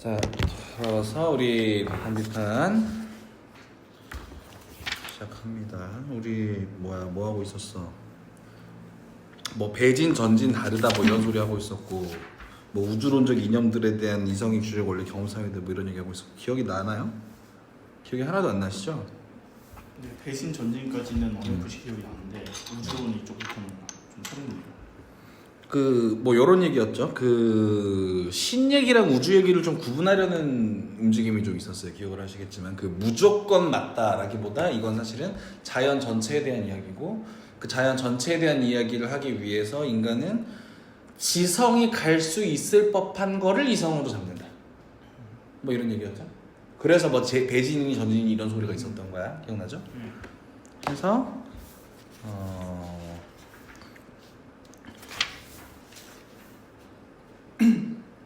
자, 돌아와서 우리 한비판 시작합니다. 우리 뭐 하고 있었어? 뭐 배진, 전진 다르다 뭐 이런 소리 하고 있었고, 뭐 우주론적 이념들에 대한 이성의 주적 원리 경험상에대 뭐 이런 얘기 하고 있었고, 기억이 나나요? 기억이 하나도 안 나시죠? 네, 배신 전진까지는 어렴풋이 기억이 나는데 우주론 이쪽부터는 좀 소름돋네요. 뭐 요런 얘기였죠. 신 얘기랑 우주 얘기를 좀 구분하려는 움직임이 좀 있었어요. 기억을 하시겠지만 무조건 맞다라기보다 이건 사실은 자연 전체에 대한 이야기고, 그 자연 전체에 대한 이야기를 하기 위해서 인간은 지성이 갈 수 있을 법한 거를 이성으로 잡는다. 뭐 이런 얘기였죠. 그래서 뭐 배진이니 전진이니 이런 소리가 있었던 거야. 기억나죠? 그래서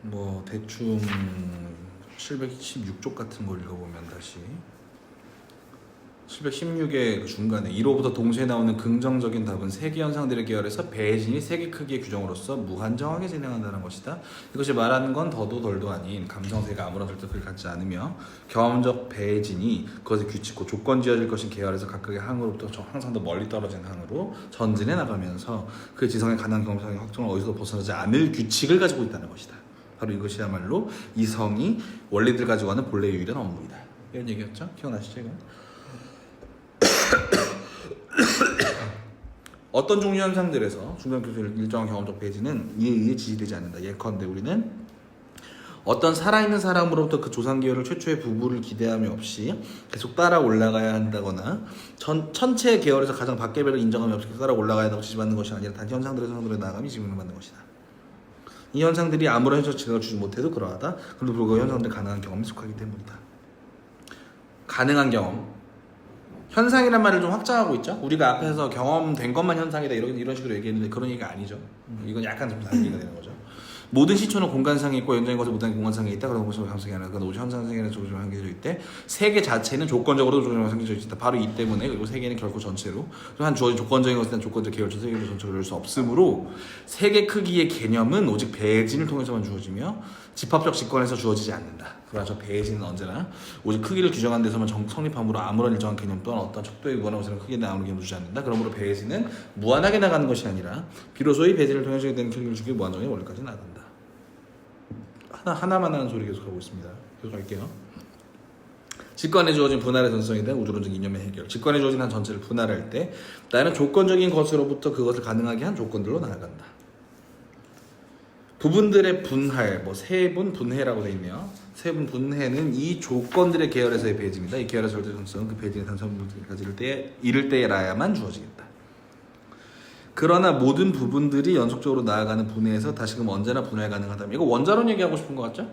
뭐 대충 716쪽 같은 걸 읽어보면 다시 716의 중간에 1호부터 동시에 나오는 긍정적인 답은 세계 현상들의 계열에서 배진이 세계 크기의 규정으로서 무한정하게 진행한다는 것이다. 이것이 말하는 건 더도 덜도 아닌 감성세계가 아무런 절대를 갖지 않으며 경험적 배진이 그것의 규칙고 조건 지어질 것인 계열에서 각각의 항으로부터 항상 더 멀리 떨어진 항으로 전진해 나가면서 그 지성의 가난 경험상의 확정을 어디서도 벗어나지 않을 규칙을 가지고 있다는 것이다. 바로 이것이야말로 이성이 원리들 가지고 하는 본래의 유일한 업무이다. 이런 얘기였죠? 기억나시죠? 이건? 어떤 종류 현상들에서 중간 교수의 일정한 경험적 배진은 이에 의해 지지되지 않는다. 예컨대 우리는 어떤 살아있는 사람으로부터 그 조상계열을 최초의 부부를 기대함이 없이 계속 따라 올라가야 한다거나 천체 계열에서 가장 밖계별을 인정함이 없이 계속 따라 올라가야 한다고 지지받는 것이 아니라 단지 현상들의 성들의 나감이 지금을 받는 것이다. 이 현상들이 아무런 현실적 지각을 주지 못해도 그러하다. 그럼에도 불구하고 현상들이 가능한 경험에 속하기 때문이다. 가능한 경험, 현상이란 말을 좀 확장하고 있죠. 우리가 앞에서 경험된 것만 현상이다 이런 식으로 얘기했는데 그런 얘기가 아니죠. 이건 약간 좀 다른 얘기가 되는 거죠. 모든 시초는 공간상에 있고 연장인 것은 못한 공간상에 있다. 그런 것이 현상이 아니라 그건 오직 현상상에는 조정을 한계져 있대. 세계 자체는 조건적으로 조정을 한계져 있다. 바로 이 때문에 그리고 세계는 결코 전체로 한 주어진 조건적인 것에 대한 조건적 계열적 세계로 전체로 열 수 없으므로 세계 크기의 개념은 오직 배진을 통해서만 주어지며 집합적 직관에서 주어지지 않는다. 그러나 저 배진은 언제나 오직 크기를 규정한 데서만 성립함으로 아무런 일정한 개념 또는 어떤 척도의 무한한 것에는 크기에 대한 아무런 개념을 주지 않는다. 그러므로 배진은 무한하게 나가는 것이 아니라 비로소 이 배진을 통해서 되는 크기를 주기 무한정의 원리까지 나간다. 하나만 하는 소리 계속하고 있습니다. 계속할게요. 직관에 주어진 분할의 전성에 대한 우주론적 이념의 해결. 직관에 주어진 한 전체를 분할할 때 나는 조건적인 것으로부터 그것을 가능하게 한 조건들로 나아간다. 부분들의 분할, 세분 분해라고 되어 있네요. 세분 분해는 이 조건들의 계열에서의 배진이다. 이 계열의 절대 전성은 그 배진의 단서물까지 이를 때라야만 주어지겠다. 그러나 모든 부분들이 연속적으로 나아가는 분해에서 다시금 언제나 분할 가능하다면, 이거 원자론 얘기하고 싶은 것 같죠?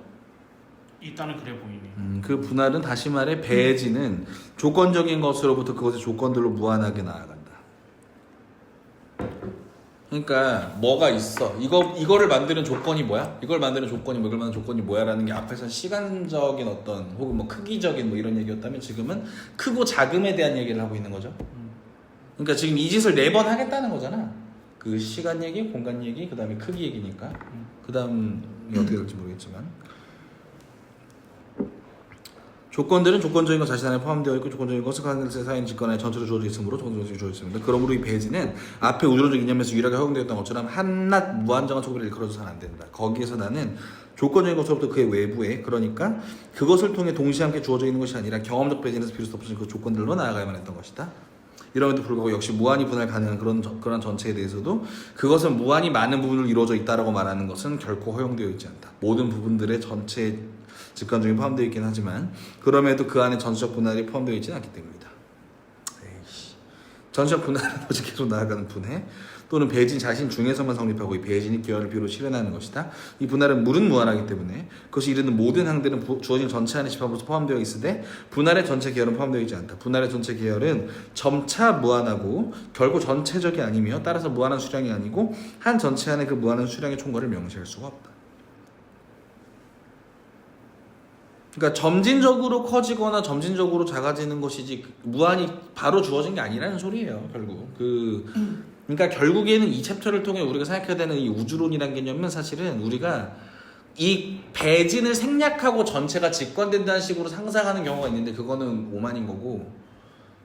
일단은 그래 보이네요. 그 분할은 다시 말해 배진은 조건적인 것으로부터 그것의 조건들로 무한하게 나아간다. 그러니까 뭐가 있어. 이거를 만드는 조건이 뭐야? 이걸 만드는 조건이 뭐, 이걸 만드는 조건이 뭐야라는 게 앞에서 시간적인 어떤 혹은 크기적인 이런 얘기였다면 지금은 크고 작음에 대한 얘기를 하고 있는 거죠. 그러니까 지금 이 짓을 4번 하겠다는 거잖아. 그 시간 얘기, 공간 얘기, 그 다음에 크기 얘기니까. 그 다음이 어떻게 될지 모르겠지만. 조건들은 조건적인 것 자신 안에 포함되어 있고 조건적인 것은 그 사이인 직관에 전체로 주어져 있으므로 조건적인 주어져 있습니다. 그러므로 이 배진은 앞에 우주론적 이념에서 유일하게 허용되었던 것처럼 한낱 무한정한 소비를 일컬어져서는 안 된다. 거기에서 나는 조건적인 것으로부터 그의 외부에, 그러니까 그것을 통해 동시에 함께 주어져 있는 것이 아니라 경험적 배진에서 비로소 덮어진 그 조건들로 나아가야만 했던 것이다. 이럼에도 불구하고 역시 무한히 분할 가능한 그런 전체에 대해서도 그것은 무한히 많은 부분을 이루어져 있다라고 말하는 것은 결코 허용되어 있지 않다. 모든 부분들의 전체 직관적인 포함되어 있긴 하지만 그럼에도 그 안에 전체적 분할이 포함되어 있지는 않기 때문이다. 전체적 분할은 오직 계속 나아가는 분해 또는 배진 자신 중에서만 성립하고 이 배진이 계열을 비로 실현하는 것이다. 이 분할은 물은 무한하기 때문에 그것이 이르는 모든 항들은 주어진 전체 안의 집합으로서 포함되어 있으되 분할의 전체 계열은 포함되어 있지 않다. 분할의 전체 계열은 점차 무한하고 결국 전체적이 아니며 따라서 무한한 수량이 아니고 한 전체 안에 그 무한한 수량의 총괄을 명시할 수가 없다. 그러니까 점진적으로 커지거나 점진적으로 작아지는 것이지 무한히 바로 주어진 게 아니라는 소리예요. 결국 그러니까 결국에는 이 챕터를 통해 우리가 생각해야 되는 이 우주론이라는 개념은 사실은 우리가 이 배진을 생략하고 전체가 직관된다는 식으로 상상하는 경우가 있는데 그거는 오만인 거고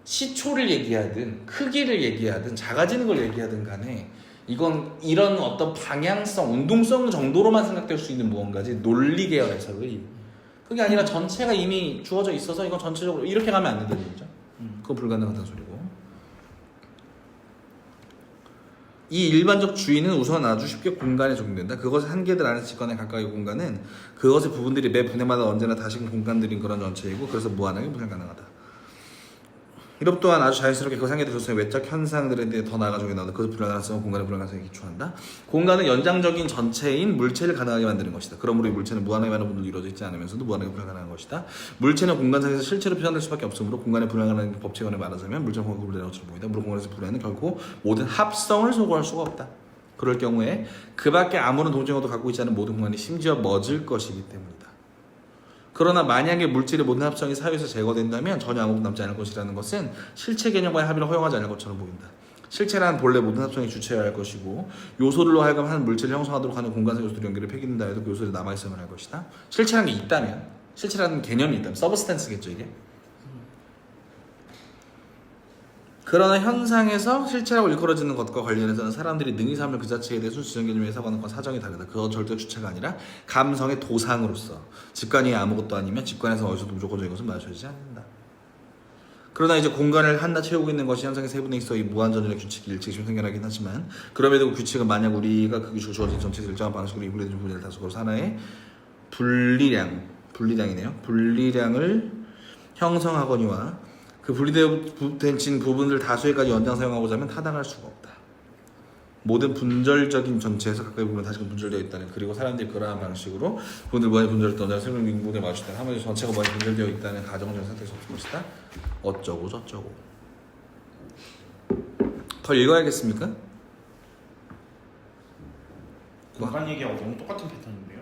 시초를 얘기하든 크기를 얘기하든 작아지는 걸 얘기하든 간에 이건 이런 어떤 방향성, 운동성 정도로만 생각될 수 있는 무언가지 논리 계열 해석의 그게 아니라 전체가 이미 주어져 있어서 이건 전체적으로 이렇게 가면 안 된다는 얘기죠. 그건 불가능하다는 소리고 이 일반적 주의는 우선 아주 쉽게 공간에 적용된다. 그것의 한계들 안에서 직관에 가까이 공간은 그것의 부분들이 매 분해마다 언제나 다시금 공간들인 그런 전체이고 그래서 무한하게 불가능하다. 이것 또한 아주 자연스럽게 그 상계들 조성의 외적 현상들에 대해 더 나아가 적용이 나온다. 그것의 불가능성은 공간의 불가능성에 기초한다. 공간은 연장적인 전체인 물체를 가능하게 만드는 것이다. 그러므로 이 물체는 무한하게 많은 부분으로 이루어져 있지 않으면서도 무한하게 불가능한 것이다. 물체는 공간상에서 실체로 표현될 수밖에 없으므로 공간의 불가능한 법칙에 말하자면 물체는 공간과 구분되는 것처럼 보인다. 무릇 공간에서 불가는 결코 모든 합성을 소거할 수가 없다. 그럴 경우에 그 밖에 아무런 동정어도 갖고 있지 않은 모든 공간이 심지어 멎을 것이기 때문이다. 그러나 만약에 물질의 모든 합성이 사회에서 제거된다면 전혀 아무것도 남지 않을 것이라는 것은 실체 개념과의 합의를 허용하지 않을 것처럼 보인다. 실체란 본래 모든 합성이 주체여야 할 것이고 요소들로 하여금 한 물질을 형성하도록 하는 공간상 요소들 연결을 폐기된다 해도 그 요소들이 남아있어야만 할 것이다. 실체라는 게 있다면 실체라는 개념이 있다면 서브스탄스겠죠 이게. 그러나 현상에서 실체라고 일컬어지는 것과 관련해서는 사람들이 능히 삶을 그 자체에 대해 순수적 개념에 해석하는 건 사정이 다르다. 그건 절대 주체가 아니라 감성의 도상으로서 직관이 아무것도 아니면 직관에서 어디서도 무조건적인 것은 마주쳐지지 않는다. 그러나 이제 공간을 한낱 채우고 있는 것이 현상의 세분에 있어 이 무한전전의 규칙이 일체적으로 생겨나긴 하지만 그럼에도 그 규칙은 만약 우리가 그 규칙을 주어진 전체에서 일정한 방식으로 이 분리된 부분을 다수로 하나의 분리량을 형성하거니와 그 분리된 부분을 다수에까지 연장 사용하고자 하면 타당할 수가 없다. 모든 분절적인 전체에서 가까이 보면 다시금 분절되어 있다는 그리고 사람들이 그러한 방식으로 부분들 무한히 분절되어 생명 인분에 맞출 때 하면서 전체가 무한히 분절되어 있다는 가정적 상태에서 없을 것이다. 어쩌고 저쩌고. 더 읽어야겠습니까? 공간 얘기하고 너무 똑같은 패턴인데요.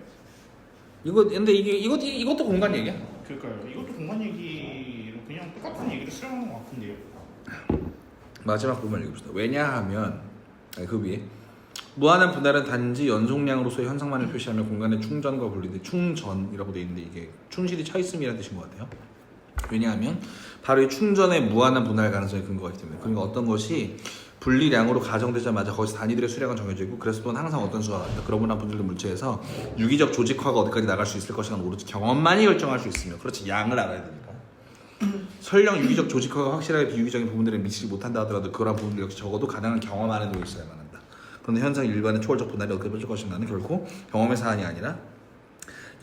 근데 이것도 공간 얘기야. 그러니까요. 이것도 공간 얘기로 그냥 똑같은 얘기를 수렴하는 것 같은데요. 마지막 부분을 읽읍시다. 왜냐하면 그 위에 무한한 분할은 단지 연속량으로서의 현상만을 표시하며 공간의 충전과 분리돼 충전이라고 되어 있는데 이게 충실히 차 있음이라는 뜻인 것 같아요. 왜냐하면 바로 이 충전의 무한한 분할 가능성이 근거가 있기 때문에 그러니까 어떤 것이 분리량으로 가정되자마자 거기서 단위들의 수량은 정해져 있고 그래서 또한 항상 어떤 수가 같다. 그러므로 분들의 물체에서 유기적 조직화가 어디까지 나갈 수 있을 것인가 오로지 경험만이 결정할 수 있으며 그렇지 양을 알아야 되니까 설령 유기적 조직화가 확실하게 비유기적인 부분들에 미치지 못한다 하더라도 그러한 부분들 역시 적어도 가능한 경험 안에 놓여 있어야만 한다. 그런데 현상 일반의 초월적 분할이 어떻게 펼칠 것인가는 결코 경험의 사안이 아니라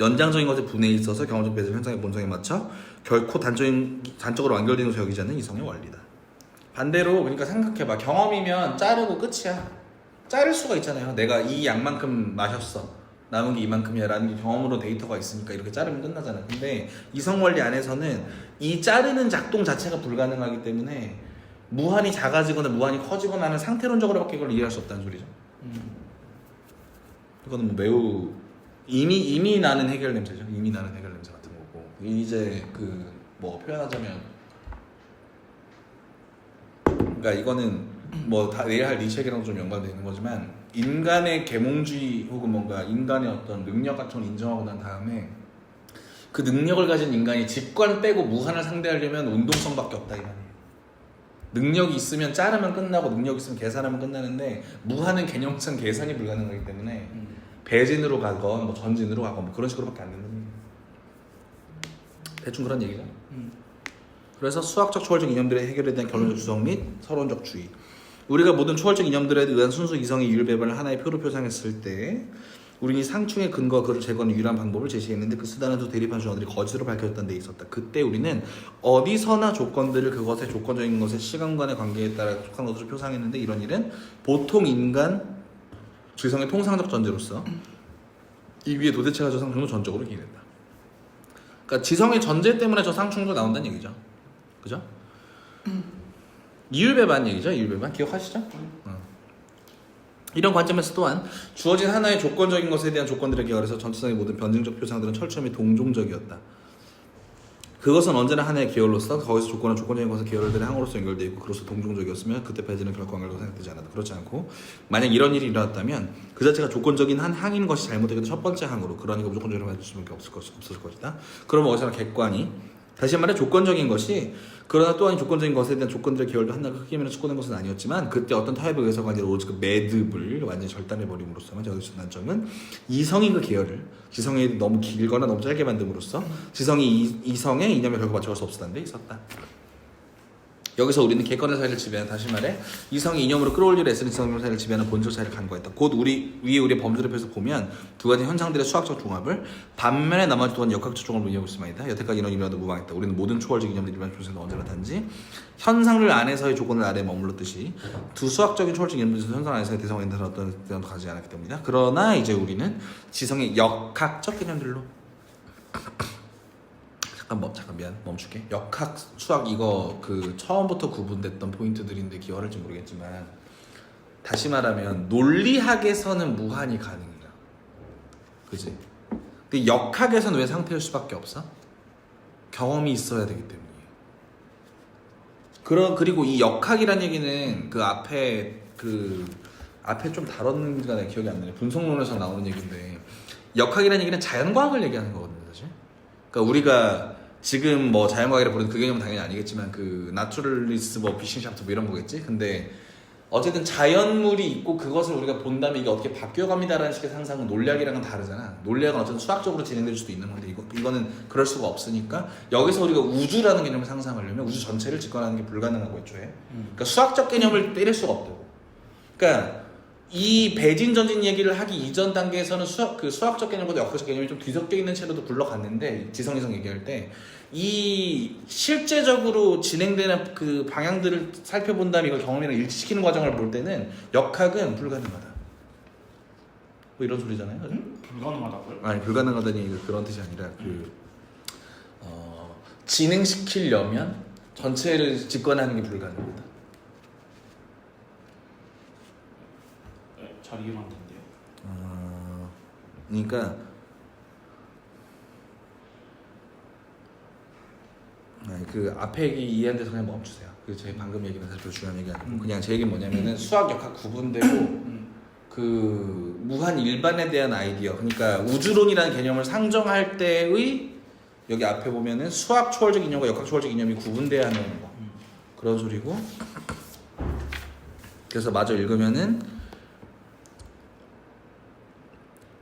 연장적인 것의 분해에 있어서 경험적 배설 현상의 본성에 맞춰 결코 단적으로 완결되는 것을 여기지 않는 이성의 원리다. 반대로 그러니까 생각해봐. 경험이면 자르고 끝이야. 자를 수가 있잖아요. 내가 이 양만큼 마셨어. 남은 게 이만큼이야 라는 게 경험으로 데이터가 있으니까 이렇게 자르면 끝나잖아. 근데 이성원리 안에서는 이 자르는 작동 자체가 불가능하기 때문에 무한히 작아지거나 무한히 커지거나 하는 상태론적으로밖에 이걸 이해할 수 없다는 소리죠. 이거는 뭐 매우 이미 나는 해결 냄새죠. 이미 나는 해결 냄새 같은 거고 이제 그 뭐 표현하자면 그러니까 이거는 뭐 다 내일 할 니체 얘기랑 좀 연관되는 거지만 인간의 계몽주의 혹은 뭔가 인간의 어떤 능력 같은 걸 인정하고 난 다음에 그 능력을 가진 인간이 직관 빼고 무한을 상대하려면 운동성밖에 없다 이 말이에요. 능력이 있으면 자르면 끝나고 능력이 있으면 계산하면 끝나는데 무한은 개념상 계산이 불가능하기 때문에 배진으로 가건 뭐 전진으로 가건 뭐 그런 식으로밖에 안 된다는 얘기예요. 대충 그런 얘기죠. 그래서 수학적 초월적 이념들의 해결에 대한 결론적 주석 및 서론적 주의. 우리가 모든 초월적 이념들에 의한 순수 이성의 이율 배반을 하나의 표로 표상했을 때 우리는 이 상충의 근거와 그를 제거하는 유일한 방법을 제시했는데 그 수단은 또 대립한 주장들이 거짓으로 밝혀졌다는 데 있었다. 그때 우리는 어디서나 조건들을 그것의 조건적인 것의 시간간의 관계에 따라 속한 것으로 표상했는데 이런 일은 보통 인간 지성의 통상적 전제로서 이 위에 도대체가 저 상충도 전적으로 기인했다. 그러니까 지성의 전제 때문에 저 상충도 나온다는 얘기죠. 그죠? 이율배반 얘기죠. 이율배반 기억하시죠? 이런 관점에서 또한 주어진 하나의 조건적인 것에 대한 조건들에 계열해서 전체상의 모든 변증적 표상들은 철저히 동종적이었다. 그것은 언제나 하나의 계열로서 거기서 조건은 조건적인 것은 계열들의 항으로서 연결되어 있고 그로서 동종적이었으면 그때 배제는 결코 관계로 생각되지 않았다. 그렇지 않고 만약 이런 일이 일어났다면 그 자체가 조건적인 한 항인 것이 잘못되기도 첫 번째 항으로 그러니까 무조건적으로 맞을 수밖에 없을 것이다. 그러면 어디서나 객관이 다시 말해 조건적인 것이 그러나 또한 조건적인 것에 대한 조건들의 계열도 한나가 크게 면에 축소된 것은 아니었지만 그때 어떤 타입에 의해서가 아니라 오직 그 매듭을 완전히 절단해버림으로써만 여기서 단점은 이성이 그 계열을 지성이 너무 길거나 너무 짧게 만듦으로써 지성이 이성의 이념에 결코 맞춰갈 수 없었다는 데 있었다. 여기서 우리는 객관의 사이를 지배하는 다시 말해 이성이 이념으로 끌어올릴 애쓰는 지성의 사이를 지배하는 본질 사이를 간과했다. 곧 우리의 범주를 보면 두 가지 현상들의 수학적 종합을 반면에 나머지 두 가지 역학적 종합을 의미하고 있을 말이다. 여태까지 이런 이론도 무방했다. 우리는 모든 초월적 이념들 일반 조세는 언제나 단지 현상을 안에서의 조건을 아래에 머물렀듯이 두 수학적인 초월적 이념들에서 현상 안에서의 대성에 대해서 어떤 대상도 가지지 않았기 때문이다. 그러나 이제 우리는 지성의 역학적 개념들로 잠깐 미안 멈출게. 역학 수학 이거 그 처음부터 구분됐던 포인트들인데 기억할지 모르겠지만 다시 말하면 논리학에서는 무한히 가능이야. 그지? 근데 역학에서는 왜 상태일 수밖에 없어? 경험이 있어야 되기 때문이에요. 그리고 이 역학이란 얘기는 그 앞에 좀 다뤘는지가 내가 기억이 안 나네. 분석론에서 나오는 얘기인데 역학이란 얘기는 자연과학을 얘기하는 거거든요, 사실. 그러니까 우리가 지금 뭐 자연과학이라 부르는 그 개념은 당연히 아니겠지만 그 나추럴리스 뭐 비신샤프트 뭐 이런 거겠지. 근데 어쨌든 자연물이 있고 그것을 우리가 본다면 이게 어떻게 바뀌어갑니다라는 식의 상상은 논리학이랑은 다르잖아. 논리학은 어쨌든 수학적으로 진행될 수도 있는 건데 이거는 그럴 수가 없으니까 여기서 우리가 우주라는 개념을 상상하려면 우주 전체를 직관하는 게 불가능하고 애초에. 그러니까 수학적 개념을 때릴 수가 없다고. 그러니까 이 배진 전진 얘기를 하기 이전 단계에서는 수학적 개념보다 역학적 개념이 좀 뒤섞여 있는 채로도 굴러갔는데 지성이성 얘기할 때 이 실제적으로 진행되는 그 방향들을 살펴본다면 이걸 경험이랑 일치시키는 과정을 볼 때는 역학은 불가능하다. 뭐 이런 소리잖아요. 불가능하다고요? 아니 불가능하다니 그런 뜻이 아니라 진행시키려면 전체를 집권하는 게 불가능하다. 잘 이해가 안 된대요. 그러니까 그 앞에 얘기 이해한 데서 그냥 멈추세요. 그 제 방금 얘기는 사실 별로 중요한 얘기 아니고 그냥 제 얘기는 뭐냐면은 수학 역학 구분되고 그 무한 일반에 대한 아이디어 그러니까 우주론이라는 개념을 상정할 때의 여기 앞에 보면은 수학 초월적 이념과 역학 초월적 이념이 구분돼야 하는 거 그런 소리고 그래서 마저 읽으면은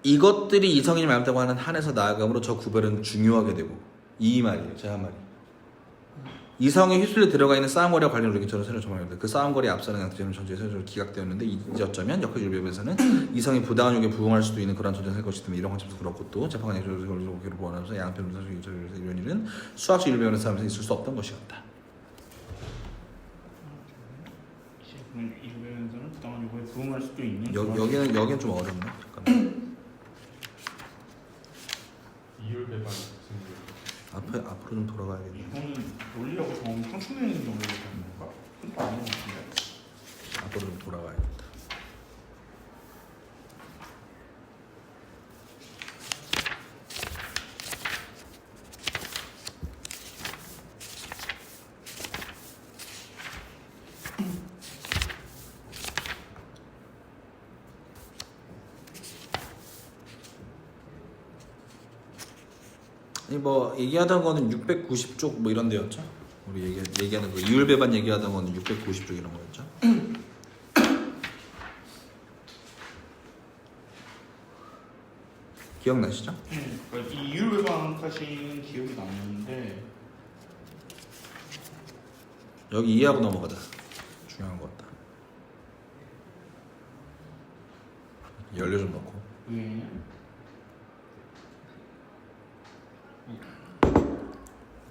이것들이 이성인이 말했다고 하는 한에서 나아감으로 저 구별은 중요하게 되고 이 말이에요. 제 한 말이 이성에 휩쓸려 들어가 있는 싸움거리와 관련으로 얘기처럼 새로 정하는데 그 싸움거리에 앞서는 양태는 전제에 세적으로 기각되었는데 이제 어쩌면 역학 일부에서는 이성이 부당한 욕에 부응할 수도 있는 그런 전제가 될 것이기 때문에 이런 관점에서 그렇고 또 재판관 양쪽에서 걸로 보완하면서 양편 분석적 이런 일은 수학적 일부에는 싸움에서 있을 수 없던 것이었다. 일부에서는 부당한 요구에 부응할 수도 있는 여기는 좀 어렵네. 잠깐만. 이율 배반 앞으로 좀 돌아가야겠네. 이거는 논리하고 경험이 상충되는 정도로 되는 건가? 그건 아닌 것 같은데. 앞으로 좀 돌아가야겠다. 뭐 얘기하던 거는 690쪽 뭐 이런 데였죠? 우리 얘기하는 거 이율 배반 얘기하던 거는 690쪽 이런 거였죠? 기억나시죠? 그러니까 이 이율 배반까지는 기억이 남는데 여기 이해하고 넘어가자. 중요한 거 같다. 연료 좀 넣고.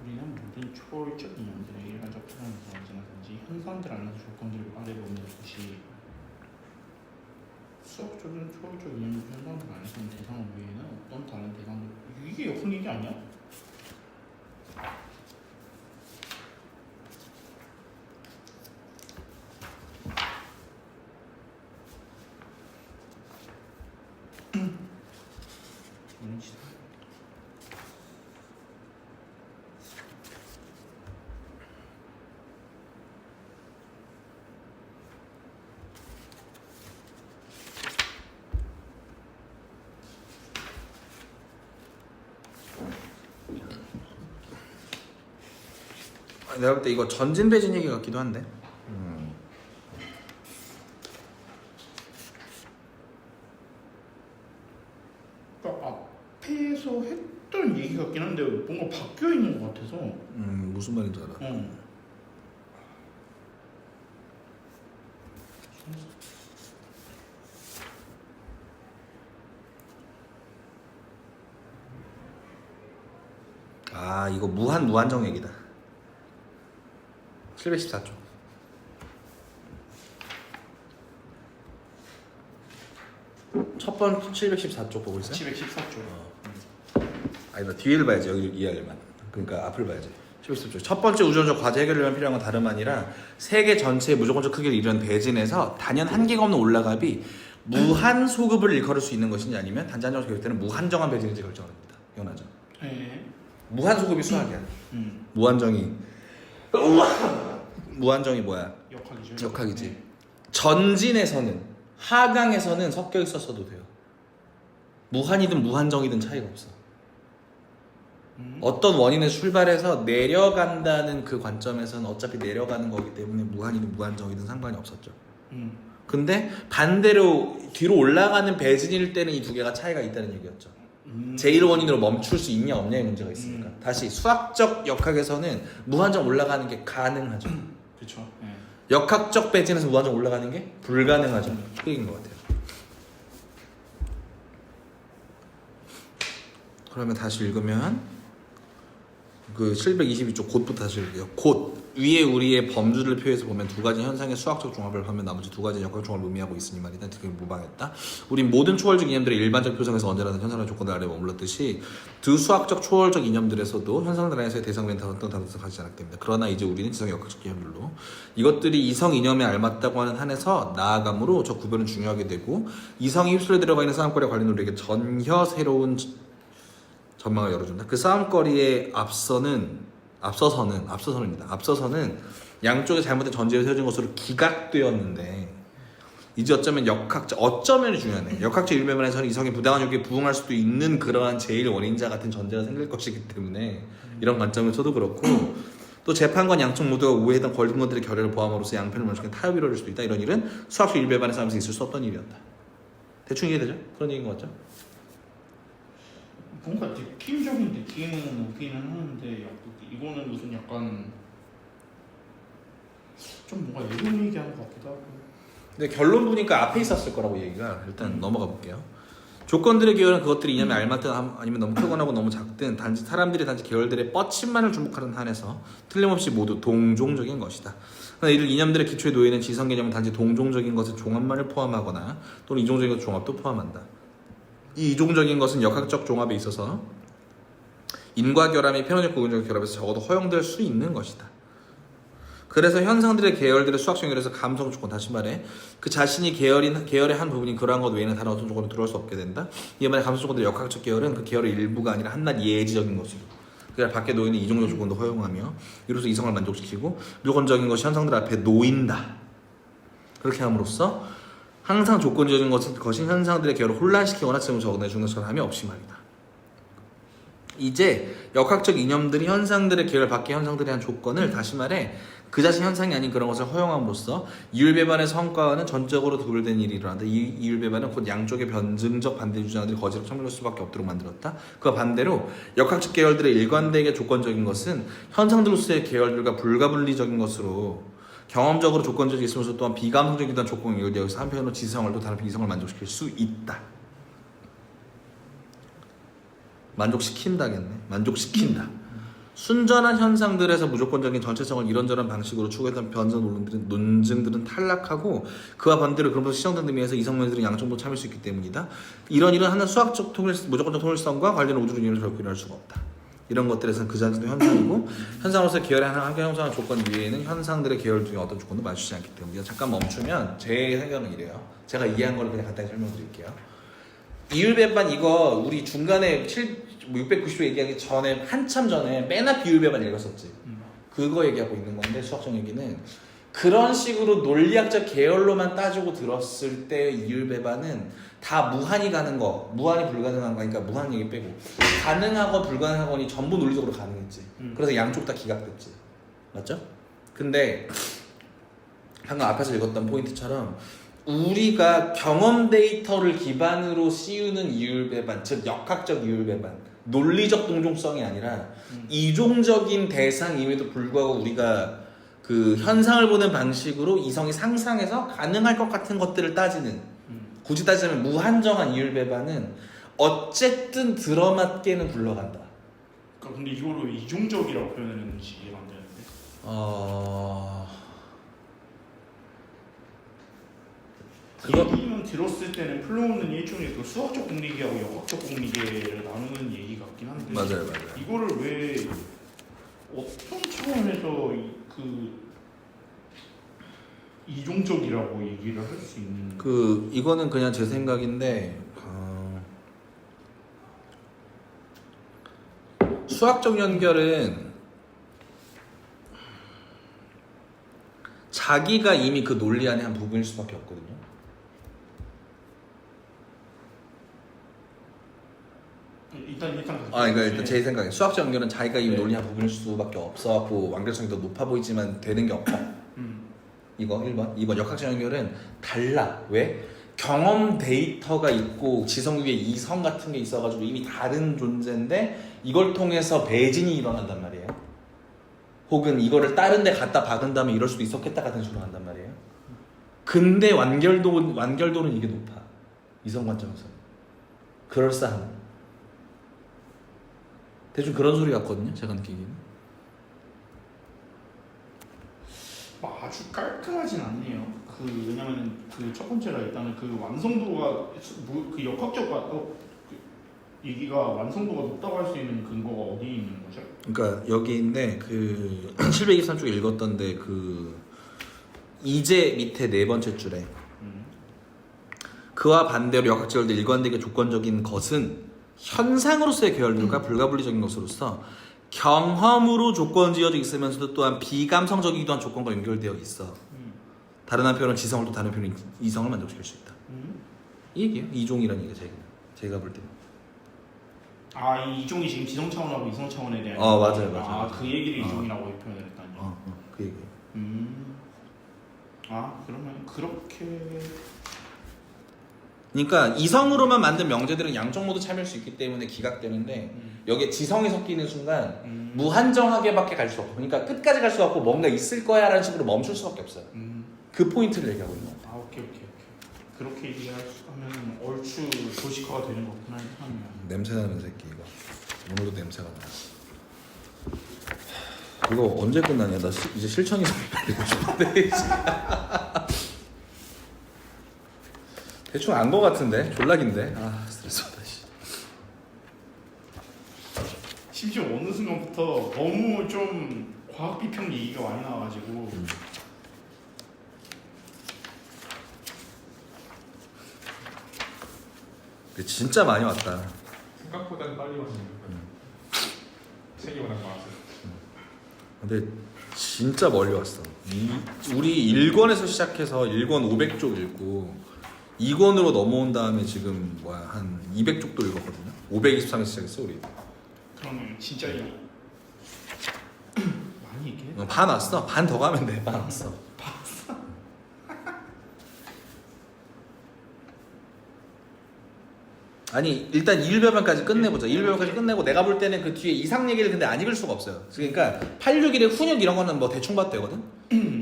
우리는 모든 초월적 이념들의 일반적 표현에서 언제나든지 현상들 안에서 조건들을 아래 보는 것이 수학적인 초월적 이념 현상들 안에서는 대상 외에는 어떤 다른 대상들 이게 역학 얘기 아니야? 내가 볼 때 이거 전진 배진 얘기 같기도 한데. 그러니까 앞에서 했던 얘기 같긴 한데 뭔가 바뀌어 있는 것 같아서. 무슨 말인지 알아. 아 이거 무한정 얘기다. 714쪽. 첫 번째 714쪽 보고 있어요? 714조. 아니다 뒤를 봐야지 여기 이해하려면. 그러니까 앞을 봐야지. 714쪽. 첫 번째 우주론적 과제 해결을 위한 필요한 건 다름 아니라 세계 전체의 무조건적 크기를 이루는 배진에서 단연 한계가 없는 올라갑이 무한 소급을 일컬을 수 있는 것이냐 아니면 단자적으로 결일 때는 무한정한 배진인지 결정합니다. 연하죠. 네. 무한 소급이 수학이야. 무한정이 뭐야? 역학이죠. 역학이지. 전진에서는 하강에서는 섞여 있었어도 돼요. 무한이든 무한정이든 차이가 없어. 어떤 원인에서 출발해서 내려간다는 그 관점에서는 어차피 내려가는 거기 때문에 무한이든 무한정이든 상관이 없었죠. 근데 반대로 뒤로 올라가는 배진일 때는 이 두 개가 차이가 있다는 얘기였죠. 제1원인으로 멈출 수 있냐 없냐의 문제가 있으니까. 다시 수학적 역학에서는 무한정 올라가는 게 가능하죠. 그렇죠. 네. 역학적 배진에서 무한정 올라가는 게 불가능하죠. 그 얘기인 것 같아요. 그러면 다시 읽으면 그 722쪽 곧부터 다시 읽을게요. 곧 위에 우리의 범주를 표해서 보면 두 가지 현상의 수학적 종합을 하면 나머지 두 가지 역학 종합을 의미하고 있으니 말이다. 되게 무방했다. 우린 모든 초월적 이념들의 일반적 표정에서 언제나 현상의 조건들 아래 머물렀듯이 두 수학적 초월적 이념들에서도 현상들 안에서의 대상된 어떤 단서를 가지지 않았기 때문에 그러나 이제 우리는 지성의 역학적 이념들로 이것들이 이성 이념에 알맞다고 하는 한에서 나아감으로 저 구별은 중요하게 되고 이성이 휩쓸려 들어가 있는 싸움거리와 관련 우리에게 전혀 새로운 전망을 열어준다. 그 싸움거리에 앞서서는 양쪽에 잘못된 전제에 세워진 것으로 기각되었는데 이제 어쩌면 어쩌면이 중요하네. 역학적 일면에서는 이성이 부당한 요구에 부응할 수도 있는 그러한 제1원인자 같은 전제가 생길 것이기 때문에 이런 관점에서도 그렇고 또 재판관 양쪽 모두가 우회했던 권리권들의 결의를 포함으로써 양편을 먼저 타협이 이루어질 수도 있다. 이런 일은 수학적 일배반의 싸움에서 있을 수 없던 일이었다. 대충 이해되죠? 그런 얘기인 것 같죠? 뭔가 느낌적인 느낌은 오기는 하는데 이거는 무슨 약간 좀 뭔가 이런 얘기하는 것 같기도 하고. 근데 결론 보니까 앞에 있었을 거라고 얘기가. 일단 넘어가 볼게요. 조건들의 계열은 그것들이 이념에 알맞든 아니면 너무 크거나 너무 작든 사람들이 단지 계열들의 뻗침만을 주목하는 한에서 틀림없이 모두 동종적인 것이다. 그러나 이들 이념들의 기초에 놓여있는 지성 개념은 단지 동종적인 것의 종합만을 포함하거나 또는 이종적인 것의 종합도 포함한다. 이 이종적인 것은 역학적 종합에 있어서 인과결합이 편원적 부분적 결합에서 적어도 허용될 수 있는 것이다. 그래서 현상들의 계열들의 수학적 연결에서 감성 조건, 다시 말해 그 자신이 계열의 한 부분인 그러한 것 외에는 다른 어떤 조건도 들어올 수 없게 된다. 이에 말해 감성 조건들의 역학적 계열은 그 계열의 일부가 아니라 한낱 예지적인 것이고 그러니까 밖에 놓이는 이종적 조건도 허용하며 이로써 이성을 만족시키고 무조건적인 것이 현상들 앞에 놓인다. 그렇게 함으로써 항상 조건적인 것이 현상들의 계열을 혼란시키거나 적어내 주는 것처럼 함이 없이 말이다. 이제 역학적 이념들이 현상들의 계열 밖의 현상들에 대한 조건을 다시 말해 그 자신 현상이 아닌 그런 것을 허용함으로써 이율배반의 성과와는 전적으로 구별된 일이 일어난다. 이 이율배반은 곧 양쪽의 변증적 반대 주장들이 거짓으로 청멸할 수밖에 없도록 만들었다. 그와 반대로 역학적 계열들의 일관되게 조건적인 것은 현상들로서의 계열들과 불가분리적인 것으로 경험적으로 조건적이 있으면서 또한 비감성적이던 조건이 여기서 한편으로 지성을 또 다른 이성을 만족시킬 수 있다. 만족시킨다. 순전한 현상들에서 무조건적인 전체성을 이런저런 방식으로 추구했던 변증 논증들은 탈락하고 그와 반대로 그러면서 시정된 의미에서 이성론들은 양쪽도 참을 수 있기 때문이다. 이런 하는 수학적 무조건적 통일성과 관련된 우주적 이론을 결코 일어날 수가 없다. 이런 것들에서는 그 자체도 현상이고 현상으로서 계열의 한계 형성한 조건 위에는 현상들의 계열 중에 어떤 조건도 마주치지 않기 때문이다. 잠깐 멈추면 제 생각은 이래요. 제가 이해한 걸 그냥 간단히 설명드릴게요. 이율배반 이거 우리 중간에 690호 얘기하기 전에 한참 전에 맨 앞 이율배반 읽었었지. 그거 얘기하고 있는 건데 수학적 얘기는 그런 식으로 논리학적 계열로만 따지고 들었을 때 이율배반은 다 무한히 가는 거, 무한히 불가능한 거니까 무한 얘기 빼고 가능하건 불가능하건이 전부 논리적으로 가능했지. 그래서 양쪽 다 기각됐지. 맞죠? 근데 방금 앞에서 읽었던 포인트처럼 우리가 경험 데이터를 기반으로 씌우는 이율 배반, 즉 역학적 이율 배반, 논리적 동종성이 아니라 이종적인 대상임에도 불구하고 우리가 그 현상을 보는 방식으로 이성이 상상해서 가능할 것 같은 것들을 따지는, 굳이 따지면 무한정한 이율 배반은 어쨌든 들어맞게는 굴러간다. 그러니까 근데 이거를 이종적이라고 표현했는지 이해가 안 되는데. 얘기는 들었을 때는 플로우는 일종의 그 수학적 공리계하고 역학적 공리계를 나누는 얘기 같긴 한데. 맞아요. 이거를 왜 어떤 차원에서 이종적이라고 얘기를 할 수 있는? 이거는 그냥 제 생각인데 수학적 연결은 자기가 이미 그 논리 안에 한 부분일 수밖에 없거든요. 그러니까 일단 제 생각에 수학적 연결은 자기가 이미 논리 한 부분일 수밖에 없어갖고 완결성이 더 높아 보이지만 되는 게 없다. 이거 1번. 2번 역학적 연결은 달라. 왜? 경험 데이터가 있고 지성 위에 이성 같은 게 있어가지고 이미 다른 존재인데 이걸 통해서 배진이 일어난단 말이에요. 혹은 이거를 다른 데 갖다 박은 다음에 이럴 수도 있었겠다 같은 식으로 한단 말이에요. 근데 완결도는 이게 높아. 이성 관점에서. 그럴싸한. 대충 그런 소리 같거든요. 제가 느끼기에는. 아주 깔끔하진 않네요. 왜냐면은 첫 번째가 일단은 완성도가 그 역학적 얘기가 완성도가 높다고 할 수 있는 근거가 어디 있는 거죠? 그러니까 여기인데 723쪽 읽었던데 이제 밑에 네 번째 줄에 그와 반대로 역학적으로 일관되게 조건적인 것은 현상으로서의 계열들과 불가분리적인 것으로서 경험으로 조건지어져 있으면서도 또한 비감성적이기도 한 조건과 연결되어 있어. 다른 한편으로는 지성을 또 다른 한편으로는 이성을 만족시킬 수 있다. 이 얘기예요. 이종이라는 얘기가 제가 볼 때는. 이 이종이 지금 지성 차원하고 이성 차원에 대한. 맞아요. 그 얘기를 이종이라고 표현을 했다니요. 그 얘기예요. 그러면 그렇게. 그러니까 이성으로만 만든 명제들은 양쪽 모두 참여할 수 있기 때문에 기각되는데 여기에 지성이 섞이는 순간 무한정하게밖에 갈 수 없고, 그러니까 끝까지 갈 수 없고 뭔가 있을 거야 라는 식으로 멈출 수밖에 없어요. 그 포인트를 얘기하고 있는 거예요. 오케이. 그렇게 얘기하면 얼추 도식화가 되는 거구나. 냄새나는 새끼 이거. 오늘도 냄새가 나. 이거 언제 끝나냐? 나 이제 실천이 빨리고 싶은데. 대충 안 거 같은데? 졸락인데? 스트레스 받아. 심지어 어느 순간부터 너무 좀 과학 비평 얘기가 많이 나와가지고. 진짜 많이 왔다. 생각보다는 빨리 왔네요. 책이 워낙 많아서. 근데 진짜 멀리 왔어. 우리 1권에서 시작해서 1권 500쪽 읽고 2권으로 넘어온 다음에 지금 한 200쪽도 읽었거든요. 523에서 시작했어 우리. 그러면 진짜 많이 얘기해? 반 왔어. 반 더 가면 돼. 반 왔어. 아니 일단 1배반까지 끝내보자. 1배반까지 끝내고 내가 볼 때는 그 뒤에 이상 얘기를 근데 안 읽을 수가 없어요. 그러니까 861의 훈육 이런 거는 뭐 대충 봐도 되거든.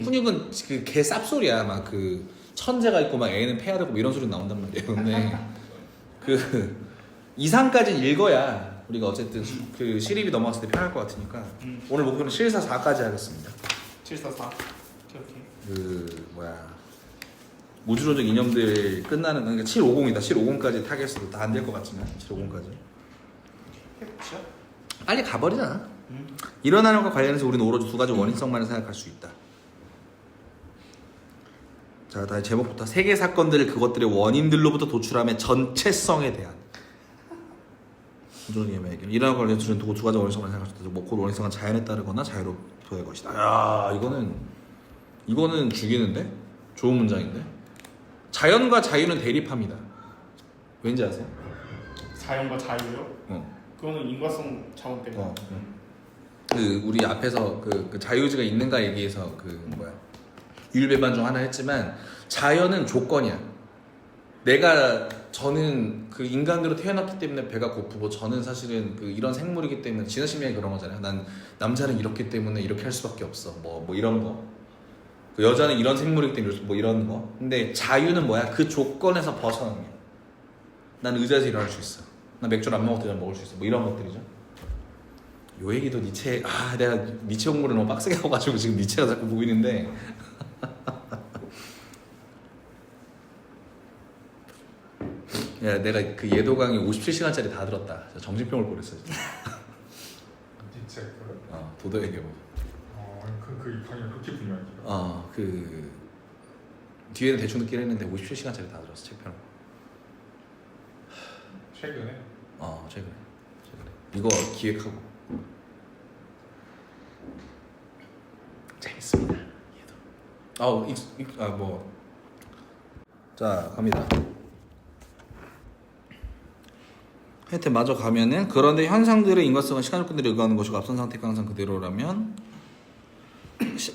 훈육은 그 개 쌉소리야. 막 천재가 있고 막 애는 폐하 되고 뭐 이런 소리 나온단 말이에요. 근데 이상까지는 읽어야 우리가 어쨌든 시립이 넘어갔을 때 편할 것 같으니까 오늘 목표는 744까지 하겠습니다. 744. 오케이. 우주론적 이념들 끝나는, 그러니까 750이다. 750까지 타겟으로 다 안 될 것 같지만 750까지 해보자. 빨리 가버리자. 일어나는 것과 관련해서 우리는 오로지 두 가지 원인성만을 생각할 수 있다. 자, 다시 제목부터 세계 사건들을 그것들의 원인들로부터 도출함의 전체성에 대한 우주론 이념의 해결. 일어나는 것과 관련해서 우리는 두 가지 원인성만을 생각할 수 있다. 그 원인성은 자연에 따르거나 자유로워의 것이다. 야, 이거는 죽이는데? 좋은 문장인데? 자연과 자유는 대립합니다. 왠지 아세요? 자연과 자유요? 그거는 인과성 차원 때문에. 그 우리 앞에서 그 자유의지가 있는가 얘기해서 그 뭐야 유일배반 중 하나 했지만 자연은 조건이야. 저는 그 인간으로 태어났기 때문에 배가 고프고 저는 사실은 그 이런 생물이기 때문에 진화심리학이 그런 거잖아요. 난 남자는 이렇기 때문에 이렇게 할 수밖에 없어. 뭐 이런 거. 그 여자는 이런 생물이기 때문에 뭐 이런 거. 근데 자유는 뭐야? 그 조건에서 벗어나는 게. 난 의자에서 일어날 수 있어. 난 맥주를 안 먹어도 그냥 먹을 수 있어. 뭐 이런 것들이죠. 요 얘기도 니체. 내가 니체 공부를 너무 빡세게 하고가지고 지금 니체가 자꾸 보이는데. 야, 내가 그 예도 강의 57시간짜리 다 들었다. 정신병을 보냈어. 니체 그거요? 도덕의 교부. 그 강의가 그렇게 중요한지. 그 뒤에는 대충 듣긴 했는데 57시간짜리 다 들었어 책편. 최근에? 최근에. 이거 기획하고. 재밌습니다. 얘도. 자 갑니다. 하여튼 마저 가면은 그런데 현상들의 인과성은 시간 조건들이 의거하는 것이고 앞선 상태가 항상 그대로라면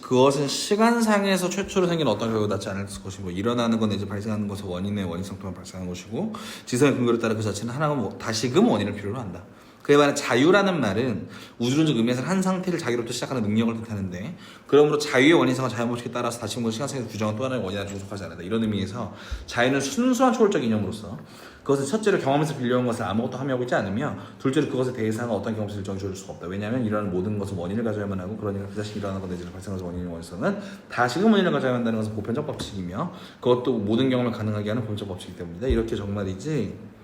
그것은 시간상에서 최초로 생긴 어떤 결과가 닿지 않을 것이고 일어나는 건 이제 발생하는 것의 원인의 원인성 또한 발생하는 것이고 지성의 근거에 따라 그 자체는 하나가 다시금 원인을 필요로 한다. 그에 반해 자유라는 말은 우주론적 의미에서는 한 상태를 자기로부터 시작하는 능력을 뜻하는데 그러므로 자유의 원인성과 자연법칙에 따라서 다시금 시간상에서 규정한 또 하나의 원인에 중속하지 않는다. 이런 의미에서 자유는 순수한 초월적 이념으로서 그것은 첫째로 경험에서 빌려온 것을 아무것도 함유하고 있지 않으며 둘째로 그것에 대해서는 어떤 경험에서 일정히 주어질 수가 없다. 왜냐하면 일어나는 모든 것은 원인을 가져야만 하고 그러니까 그 자신이 일어나는 것 내지를 발생하는 원인의 원성은 다시금 원인을 가져야 한다는 것은 보편적 법칙이며 그것도 모든 경험을 가능하게 하는 보편적 법칙이기 때문이다. 이렇게 정말이지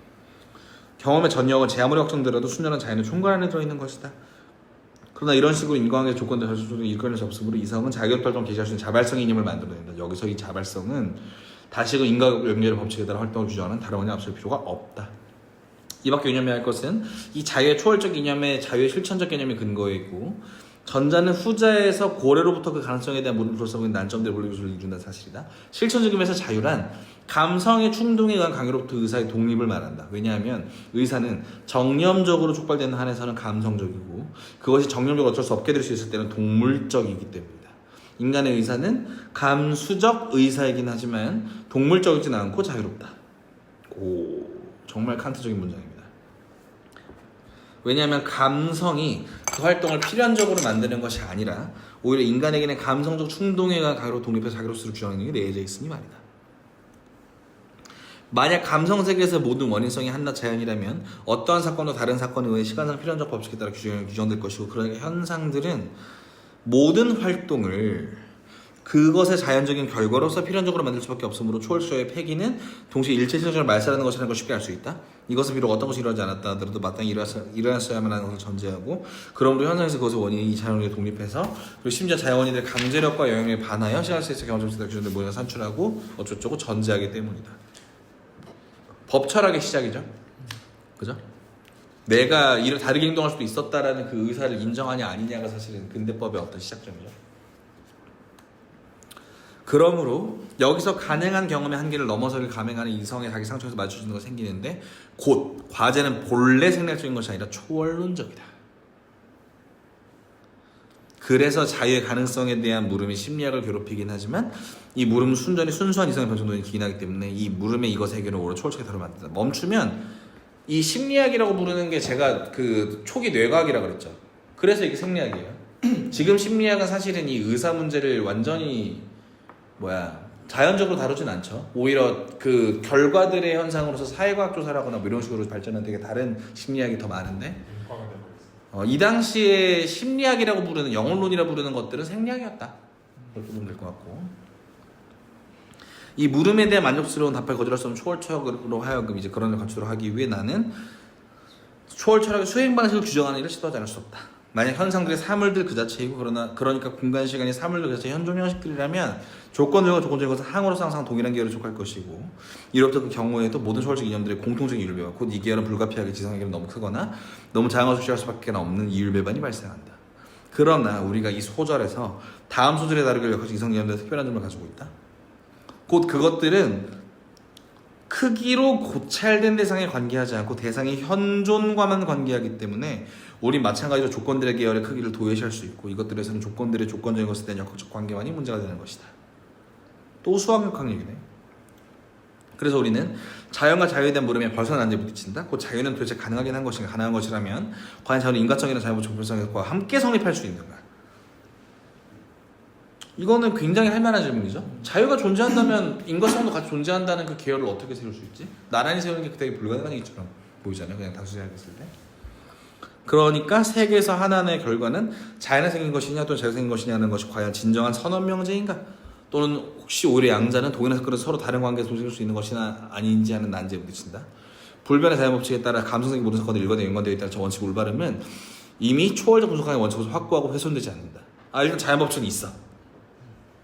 경험의 전역은 제 아무리 확정되어도 순전한 자연의 총괄 안에 들어있는 것이다. 그러나 이런 식으로 인과관계 조건들 결정적인 일관을 접습으로 이성은 자기가 활동을 개시할 수 있는 자발성의 이념을 만들어낸다. 여기서 이 자발성은 다시금 인과 연결의 법칙에 따라 활동을 규정하는 다른 원인에 앞설 필요가 없다. 이밖에 유념해야 할 것은 이 자유의 초월적 이념의 자유의 실천적 개념이 근거에 있고 전자는 후자에서 고래로부터 그 가능성에 대한 모든 불로서는 난점들의 본래 요소를 이룬다는 사실이다. 실천적 의미에서 자유란 감성의 충동에 의한 강요로부터 의사의 독립을 말한다. 왜냐하면 의사는 정념적으로 촉발되는 한에서는 감성적이고 그것이 정념적으로 어쩔 수 없게 될 수 있을 때는 동물적이기 때문이다. 인간의 의사는 감수적 의사이긴 하지만 동물적이진 않고 자유롭다. 정말 칸트적인 문장입니다. 왜냐하면 감성이 그 활동을 필연적으로 만드는 것이 아니라 오히려 인간에게는 감성적 충동에 의한 강요로 독립해서 자기로 스스로 규정하는 게 내재해 있으니 말이다. 만약 감성 세계에서 모든 원인성이 한낱 자연이라면 어떠한 사건도 다른 사건에 의해 시간상 필연적 법칙에 따라 규정될 것이고 그러니까 현상들은 모든 활동을 그것의 자연적인 결과로서 필연적으로 만들 수밖에 없으므로 초월수의 폐기는 동시에 일체시적으로 말살하는 것이라는 걸 쉽게 알 수 있다. 이것은 비록 어떤 것이 일어나지 않았다 하더라도 마땅히 일어났어야만 하는 것을 전제하고 그러므로 현상에서 그것의 원인이 이 자연원에 독립해서 그리고 심지어 자연원인들의 강제력과 영향에 반하여 시간 속에서 경험적으로 규정된 모양을 산출하고 어쩌고 전제하기 때문이다. 법 철학의 시작이죠. 그죠? 내가 다르게 행동할 수도 있었다라는 그 의사를 인정하냐 아니냐가 사실은 근대법의 어떤 시작점이죠. 그러므로 여기서 가능한 경험의 한계를 넘어서길 감행하는 이성의 자기 상처에서 맞춰주는 것이 생기는데 곧 과제는 본래 생략적인 것이 아니라 초월론적이다. 그래서 자유의 가능성에 대한 물음이 심리학을 괴롭히긴 하지만 이 물음은 순수한 이성의 변천도에 기인하기 때문에 이 물음의 이것의 해결은 오히려 초월적인 다루면 안 된다. 멈추면 이 심리학이라고 부르는 게 제가 그 초기 뇌과학이라고 그랬죠. 그래서 이게 생리학이에요. 지금 심리학은 사실은 이 의사 문제를 완전히 자연적으로 다루진 않죠. 오히려 그 결과들의 현상으로서 사회과학 조사를 하거나 뭐 이런 식으로 발전한 되게 다른 심리학이 더 많은데 이 당시에 심리학이라고 부르는 영혼론이라고 부르는 것들은 생리학이었다. 그렇게 보면 될 것 같고 이 물음에 대한 만족스러운 답을 거절할 수 없는 초월철학으로 하여금 이제 그런 걸 갖추도록 하기 위해 나는 초월철학의 수행 방식을 규정하는 일을 시도하지 않을 수 없다. 만약 현상들의 사물들 그 자체이고 그러니까 공간 시간이 사물들 그 자체 현존 형식들이라면 조건적과 조건적인 것은 항으로서 항상 동일한 계열을 족할 것이고 이로부터 그 경우에도 모든 초월적 이념들의 공통적인 이율배반 곧 이 계열은 불가피하게 지성에게는 너무 크거나 너무 장을 수시할 수밖에 없는 이율배반이 발생한다. 그러나 우리가 이 소절에서 다음 소절에 다르게 역시 이성 이념들의 특별한 점을 가지고 있다. 곧 그것들은 크기로 고찰된 대상에 관계하지 않고 대상의 현존과만 관계하기 때문에 우린 마찬가지로 조건들의 계열의 크기를 도외시할 수 있고 이것들에서는 조건들의 조건적인 것에 대한 역학적 관계만이 문제가 되는 것이다. 또 수학역 학력이네. 그래서 우리는 자연과 자유에 대한 물음에 벗어난 데 부딪힌다. 그 자유는 도대체 가능하긴 한 것인가? 가능한 것이라면 과연 자유는 인과적이나 자유의 조건성과 함께 성립할 수 있는가? 이거는 굉장히 할 만한 질문이죠. 자유가 존재한다면 인과성도 같이 존재한다는 그 계열을 어떻게 세울 수 있지? 나란히 세우는 게 되게 불가능한 얘기처럼 보이잖아요. 그냥 단순히 생각했을 때. 그러니까 세계에서 하나의 결과는 자연에 생긴 것이냐 또는 자연에 생긴 것이냐는 것이 과연 진정한 선언 명제인가? 또는 혹시 오히려 양자는 동일한 사건에서 서로 다른 관계에서 동생할 수 있는 것이나 아닌지 하는 난제에 부딪힌다. 불변의 자연법칙에 따라 감성적인 모든 사건들이 일관되어 연관되어 있다는 저 원칙 올바름은 이미 초월적 분석하는 원칙으로 확고하고 훼손되지 않는다. 일단 자연법칙은 있어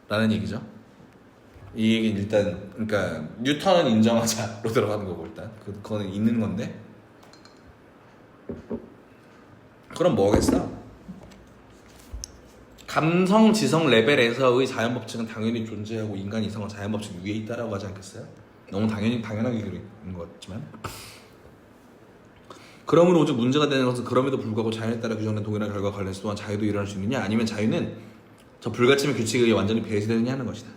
라는 얘기죠. 이 얘기는 일단 그러니까 뉴턴은 인정하자로 들어가는 거고 일단 그거는 있는 건데 그럼 뭐겠어? 감성 지성 레벨에서의 자연 법칙은 당연히 존재하고 인간 이성은 자연 법칙 위에 있다라고 하지 않겠어요? 너무 당연하게 그런 것 같지만 그러므로 오직 문제가 되는 것은 그럼에도 불구하고 자연에 따라 규정된 동일한 결과와 관련해서 또한 자유도 일어날 수 있느냐 아니면 자유는 저 불가침의 규칙에 의해 완전히 배제되느냐 하는 것이다.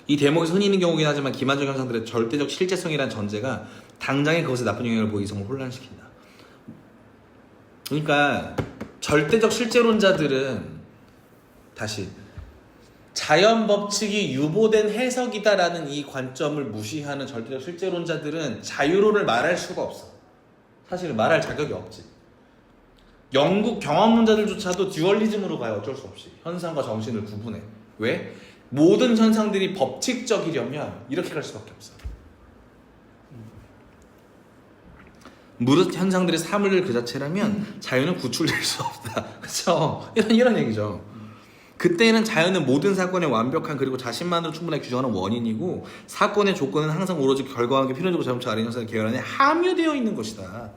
이 대목에서 흔히 있는 경우긴 하지만 기만적 현상들의 절대적 실제성이라는 전제가 당장에 그것에 나쁜 영향을 보이 이성을 혼란시킨다. 그러니까 절대적 실제론자들은 다시 자연 법칙이 유보된 해석이다라는 이 관점을 무시하는 절대적 실제론자들은 자유론을 말할 수가 없어. 사실 말할 자격이 없지. 영국 경험론자들조차도 듀얼리즘으로 가요. 어쩔 수 없이 현상과 정신을 구분해. 왜? 모든 현상들이 법칙적이려면 이렇게 갈 수밖에 없어. 무릇 현상들의 사물 그 자체라면 자유는 구출될 수 없다. 그렇죠? 이런 얘기죠. 그때는 자유는 모든 사건의 완벽한 그리고 자신만으로 충분하게 규정하는 원인이고 사건의 조건은 항상 오로지 결과와 함께 필연적으로 자동차 아닌 현상의 계열 안에 함유되어 있는 것이다.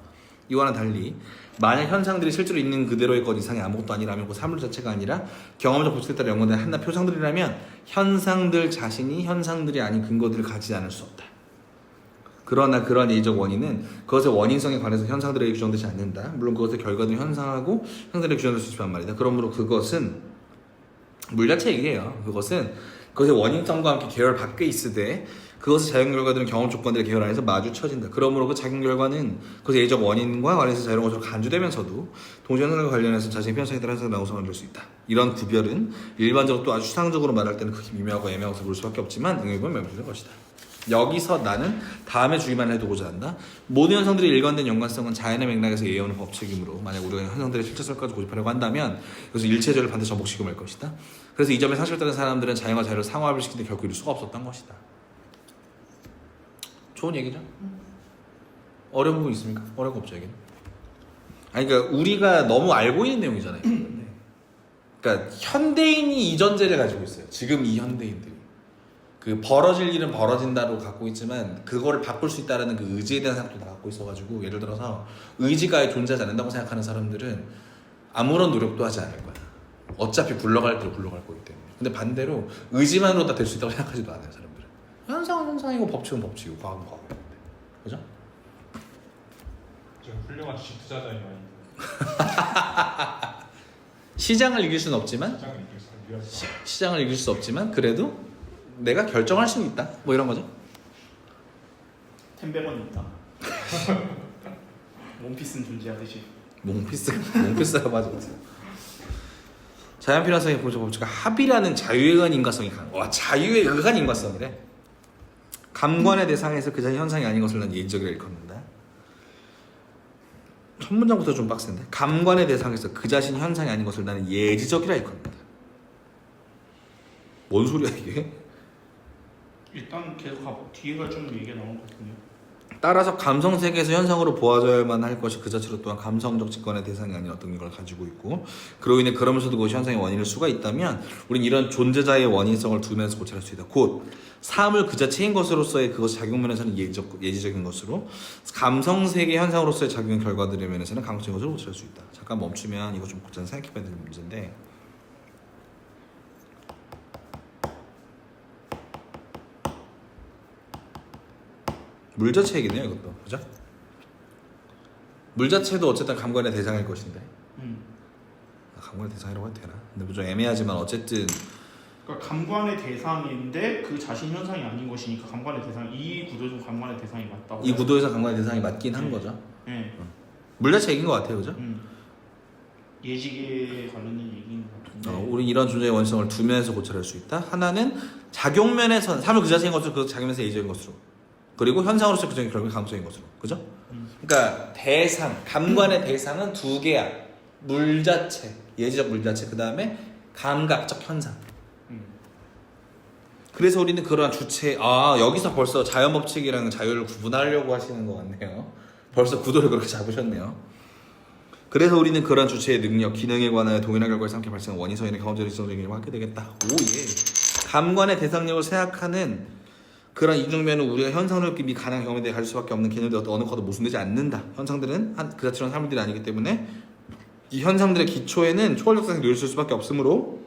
이와는 달리 만약 현상들이 실제로 있는 그대로의 것 이상의 아무것도 아니라면 그 사물 자체가 아니라 경험적 법칙에 따라 연관된 한낱 표상들이라면 현상들 자신이 현상들이 아닌 근거들을 가지지 않을 수 없다. 그러나 그러한 예의적 원인은 그것의 원인성에 관해서 현상들에게 규정되지 않는다. 물론 그것의 결과는 현상하고 현상들에게 규정될 수 있지만 말이다. 그러므로 그것은 물 자체 얘기예요. 그것은 그것의 원인성과 함께 계열 밖에 있으되 그것의 작용 결과들은 경험 조건들의 계열 안에서 마주쳐진다. 그러므로 그 작용 결과는 그것의 예의적 원인과 관련해서 자유로운 것으로 간주되면서도 동시에 현상과 관련해서 자신의 편성에 따라 현상을 나오서 만들 수 있다. 이런 구별은 일반적으로 또 아주 추상적으로 말할 때는 크게 미묘하고 애매하고서 볼 수밖에 없지만 응용해보면 명확해질 것이다. 여기서 나는 다음에 주의만 해두고자 한다. 모든 현상들의 일관된 연관성은 자연의 맥락에서 예언의 법칙이므로 만약 우리가 현상들의 실체성까지 고집하려고 한다면 그래서 일체적을 반드시 전복시키고 말 것이다. 그래서 이 점에 상실을 따른 사람들은 자연과 자유를 상호합을 시키는데 결코 이룰 수가 없었던 것이다. 좋은 얘기죠? 어려운 부분 있습니까? 어려운 거 없죠, 여기는. 아니, 그러니까 우리가 너무 알고 있는 내용이잖아요. 그러니까 현대인이 이 전제를 가지고 있어요. 지금 이 현대인들이. 그 벌어질 일은 벌어진다로 갖고 있지만 그거를 바꿀 수 있다는 그 의지에 대한 생각도 다 갖고 있어가지고 예를 들어서 의지가 존재하지 않는다고 생각하는 사람들은 아무런 노력도 하지 않을 거야. 어차피 굴러갈 대로 굴러갈 거기 때문에. 근데 반대로 의지만으로 다 될 수 있다고 생각하지도 않아요, 사람들은. 현상은 현상이고 법칙은 법칙이고 과학은 과학인데. 그죠? 좀 훌륭한 주식 투자자인 와인. 시장을 이길 수는 없지만 시장을 이길 수 없지만 그래도 내가 결정할 수는 있다. 뭐 이런 거죠. 1000원 있다. 원피스는 존재하듯이. 몽피스가 맞아. 자연 필요성의 법칙과 합이라는 자유에 의한 인과성이 강해. 자유에 의한 인과성이래. 감관의 대상에서 그 자신 현상이 아닌 것을 난 예지적이라 일컫는다. 첫 문장부터 좀 빡센데. 감관의 대상에서 그 자신 현상이 아닌 것을 나는 예지적이라 일컫는다. 뭔 소리야 이게? 일단 계속 가보. 뒤에가 좀 얘기가 나온 것 같은데요. 따라서 감성 세계에서 현상으로 보아져야만 할 것이 그 자체로 또한 감성적 직관의 대상이 아닌 어떤 걸 가지고 있고 그로 인해 그러면서도 그것이 현상의 원인일 수가 있다면 우린 이런 존재자의 원인성을 두면서 고찰할 수 있다. 곧 사물 그 자체인 것으로서의 그것이 작용면에서는 예지적인 것으로 감성 세계 현상으로서의 작용 결과들의 면에서는 감성적인 것으로 고찰할 수 있다. 잠깐 멈추면 이거 좀 복잡히 생각해봐야 되는 문제인데 물 자체 얘기네요, 이것도. 그죠? 물 자체도 어쨌든 감관의 대상일 것인데 음. 감관의 대상이라고 해도 되나? 근데 뭐 좀 애매하지만 어쨌든 그러니까 감관의 대상인데 그 자신 현상이 아닌 것이니까 감관의 대상 이 구도에서 감관의 대상이 맞다고. 이 구도에서 감관의 대상이 맞긴 한 거죠. 네. 물 자체 얘기인 것 같아요, 그죠? 예식에 관련된 얘기인 것 같은데. 우리 이런 존재의 원성을 두 면에서 고찰할 수 있다. 하나는 작용면에서 사물 그 자체인 것으로, 그 작용면에서 예의적인 것으로, 그리고 현상으로서 그 결국 감성인 것으로, 그죠? 그러니까 대상, 감관의 대상은 두 개야. 물 자체, 예지적 물 자체, 그 다음에 감각적 현상. 그래서 우리는 그러한 주체, 여기서 벌써 자연 법칙이랑 자유를 구분하려고 하시는 것 같네요. 벌써 구도를 그렇게 잡으셨네요. 그래서 우리는 그러한 주체의 능력, 기능에 관하여 동일한 결과를 함께 발생한 원인서인의 경험적인 지성적인 힘을 갖게 되겠다. 오, 예. 감관의 대상력을 생각하는 그런 이중면은 우리가 현상을 느끼기 가능한 경험에 대해 가질 수밖에 없는 개념들이 어느 것도 모순되지 않는다. 현상들은 그 자체로는 사물들이 아니기 때문에 이 현상들의 기초에는 초월적 대상이 놓여 있을 수밖에 없으므로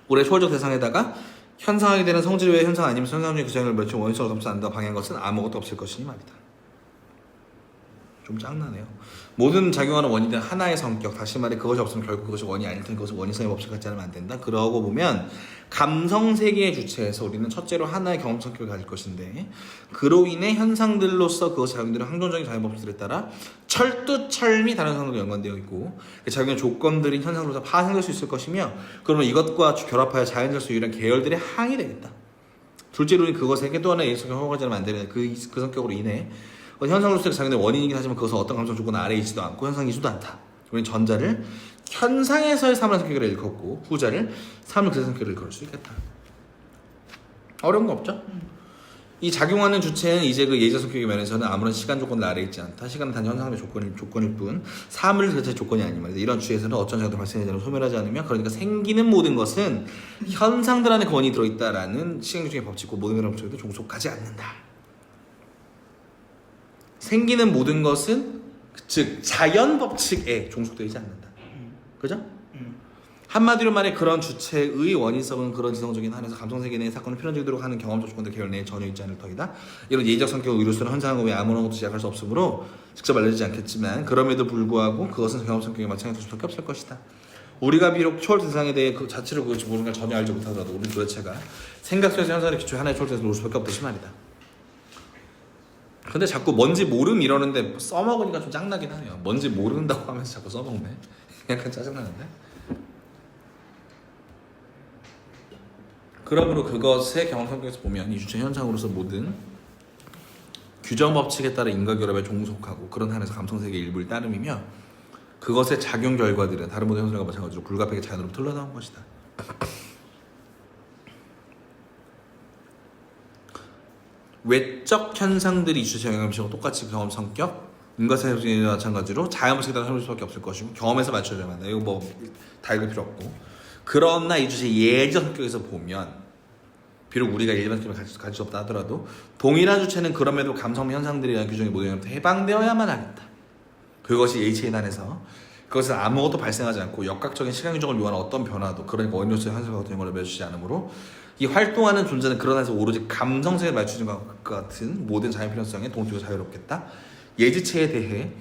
우리의 초월적 대상에다가 현상하게 되는 성질 외의 현상 아니면 현상 중에 그 자연을 며칠 원인성으로 검사한다 방해한 것은 아무것도 없을 것이니 말이다. 좀 짱나네요. 모든 작용하는 원인은 하나의 성격, 다시 말해 그것이 없으면 결국 그것이 원이 아닐 테니 그것은 원인성의 법칙 같지 않으면 안 된다. 그러고 보면 감성세계의 주체에서 우리는 첫째로 하나의 경험 성격을 가질 것인데 그로 인해 현상들로서 그것이 작용되는 항존적인 자연법칙들에 따라 철두철미 다른 현상들과 연관되어 있고 그 작용의 조건들이 현상으로서 파생될 수 있을 것이며 그러면 이것과 결합하여 자연질서 유일한 계열들의 항이 되겠다. 둘째로는 그것에게 또 하나의 예술성을 허가하지 않으면 안 되는 그 성격으로 인해 현상으로서 작용된 원인이긴 하지만 그것은 어떤 감성 조건 아래에 있지도 않고 현상이지도 않다. 우리는 전자를 현상에서의 사물의 성격을 일컫고 후자를 사물 그 성격을 일컬을 수 있겠다. 어려운 거 없죠? 이 작용하는 주체는 이제 그 예자 성격의 면에서는 아무런 시간 조건 아래에 있지 않다. 시간은 단 현상의 조건일 뿐 사물 자체의 조건이 아닌 말이다. 이런 주에서는 어떤 작용도 발생하지 않으면 소멸하지 않으며 그러니까 생기는 모든 것은 현상들 안에 권이 들어있다라는 시행규정의 법칙과 모든 법칙에도 종속하지 않는다. 생기는 모든 것은 즉 자연 법칙에 종속되지 않는다. 그죠? 한마디로 말해 그런 주체의 원인성은 그런 지성적인 한에서 감성세계 내의 사건을 필연적으로 하는 경험적 조건들 계열 내에 전혀 있지 않을 터이다. 이런 예의적 성격을 의료수는 현상하고 왜 아무런 것도 시작할 수 없으므로 직접 알려지지 않겠지만 그럼에도 불구하고 그것은 경험 성격에 마찬가지로 수밖에 없을 것이다. 우리가 비록 초월 대상에 대해 그 자체를 그것이 모르는 걸 전혀 알지 못하더라도 우리 도대체가 생각 속에서 현상의 기초에 하나의 초월 대상을 놓을 수밖에 없듯이 말이다. 근데 자꾸 뭔지 모름 이러는데 써먹으니까 좀 짱나긴 하네요. 뭔지 모른다고 하면서 자꾸 써먹네. 약간 짜증나는데. 그러므로 그것의 경험 성격에서 보면 이 주체 현상으로서 모든 규정 법칙에 따라 인과결합에 종속하고 그런 한에서 감성세계의 일부를 따름이며 그것의 작용 결과들은 다른 모든 현상과 마찬가지로 불가피하게 자연으로부터 흘러나온 것이다. 외적 현상들이 이 주체 영향미치고 똑같이 경험 성격, 인과사회에 마찬가지로 자연법칙에 따라 설명할 수밖에 없을 것이고 경험에서 맞춰줘야 한다. 이거 뭐 다 읽을 필요 없고. 그러나 이 주체 예적 성격에서 보면 비록 우리가 일반 성격을 가질 수 없다 하더라도 동일한 주체는 그럼에도 감성 현상들이라는 규정의 모든 영역부터 해방되어야만 하겠다. 그것이 H에 한해서 그것은 아무것도 발생하지 않고 역학적인 시간 규정을 요하는 어떤 변화도 그러니까 원인으로서의 현상과 같은 영향을 맺어주지 않으므로 이 활동하는 존재는 그런 한에서 오로지 감성세계에 맞추는 것 같은 모든 자연 필연성에 동적으로 자유롭겠다. 예지체에 대해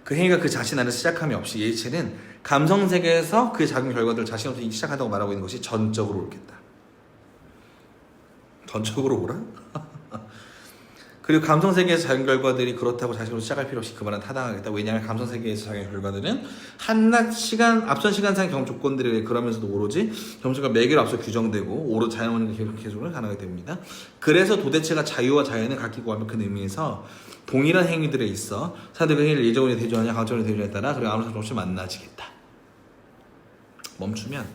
그 행위가 그 자신 안에서 시작함이 없이 예지체는 감성세계에서 그 작용 결과들을 자신 없이 시작한다고 말하고 있는 것이 전적으로 옳겠다. 전적으로 옳아? 그리고 감성세계에서 작용 결과들이 그렇다고 자신으로 시작할 필요 없이 그 말은 타당하겠다. 왜냐하면 감성세계에서 작용 결과들은 한낱 시간, 앞선 시간상 경험 조건들에 그러면서도 오로지 경험과 매개로 앞서 규정되고 오로지 자연원인과 계속을 가능하게 됩니다. 그래서 도대체가 자유와 자연을 갖기고 완벽한 의미에서 동일한 행위들에 있어 사람들이 그 행위를 예정으로 대조하냐 강적으로 대조에 따라 그리고 아무런 상관없이 만나지겠다. 멈추면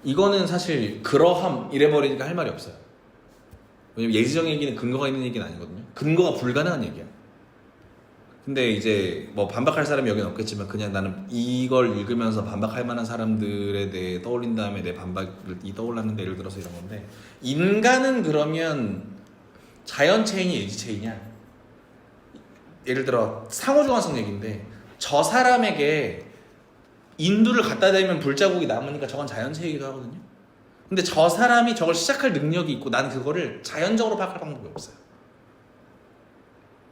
이거는 사실 그러함 이래버리니까 할 말이 없어요. 왜냐면 예지적 얘기는 근거가 있는 얘기는 아니거든요. 근거가 불가능한 얘기야. 근데 이제 뭐 반박할 사람이 여기는 없겠지만 그냥 나는 이걸 읽으면서 반박할 만한 사람들에 대해 떠올린 다음에 내 반박을 떠올랐는데 예를 들어서 이런 건데 인간은 그러면 자연체이냐 예지체이냐 예를 들어 상호중화성 얘기인데 저 사람에게 인두를 갖다 대면 불자국이 남으니까 저건 자연체이기도 하거든요. 근데 저 사람이 저걸 시작할 능력이 있고 난 그거를 자연적으로 파악할 방법이 없어요.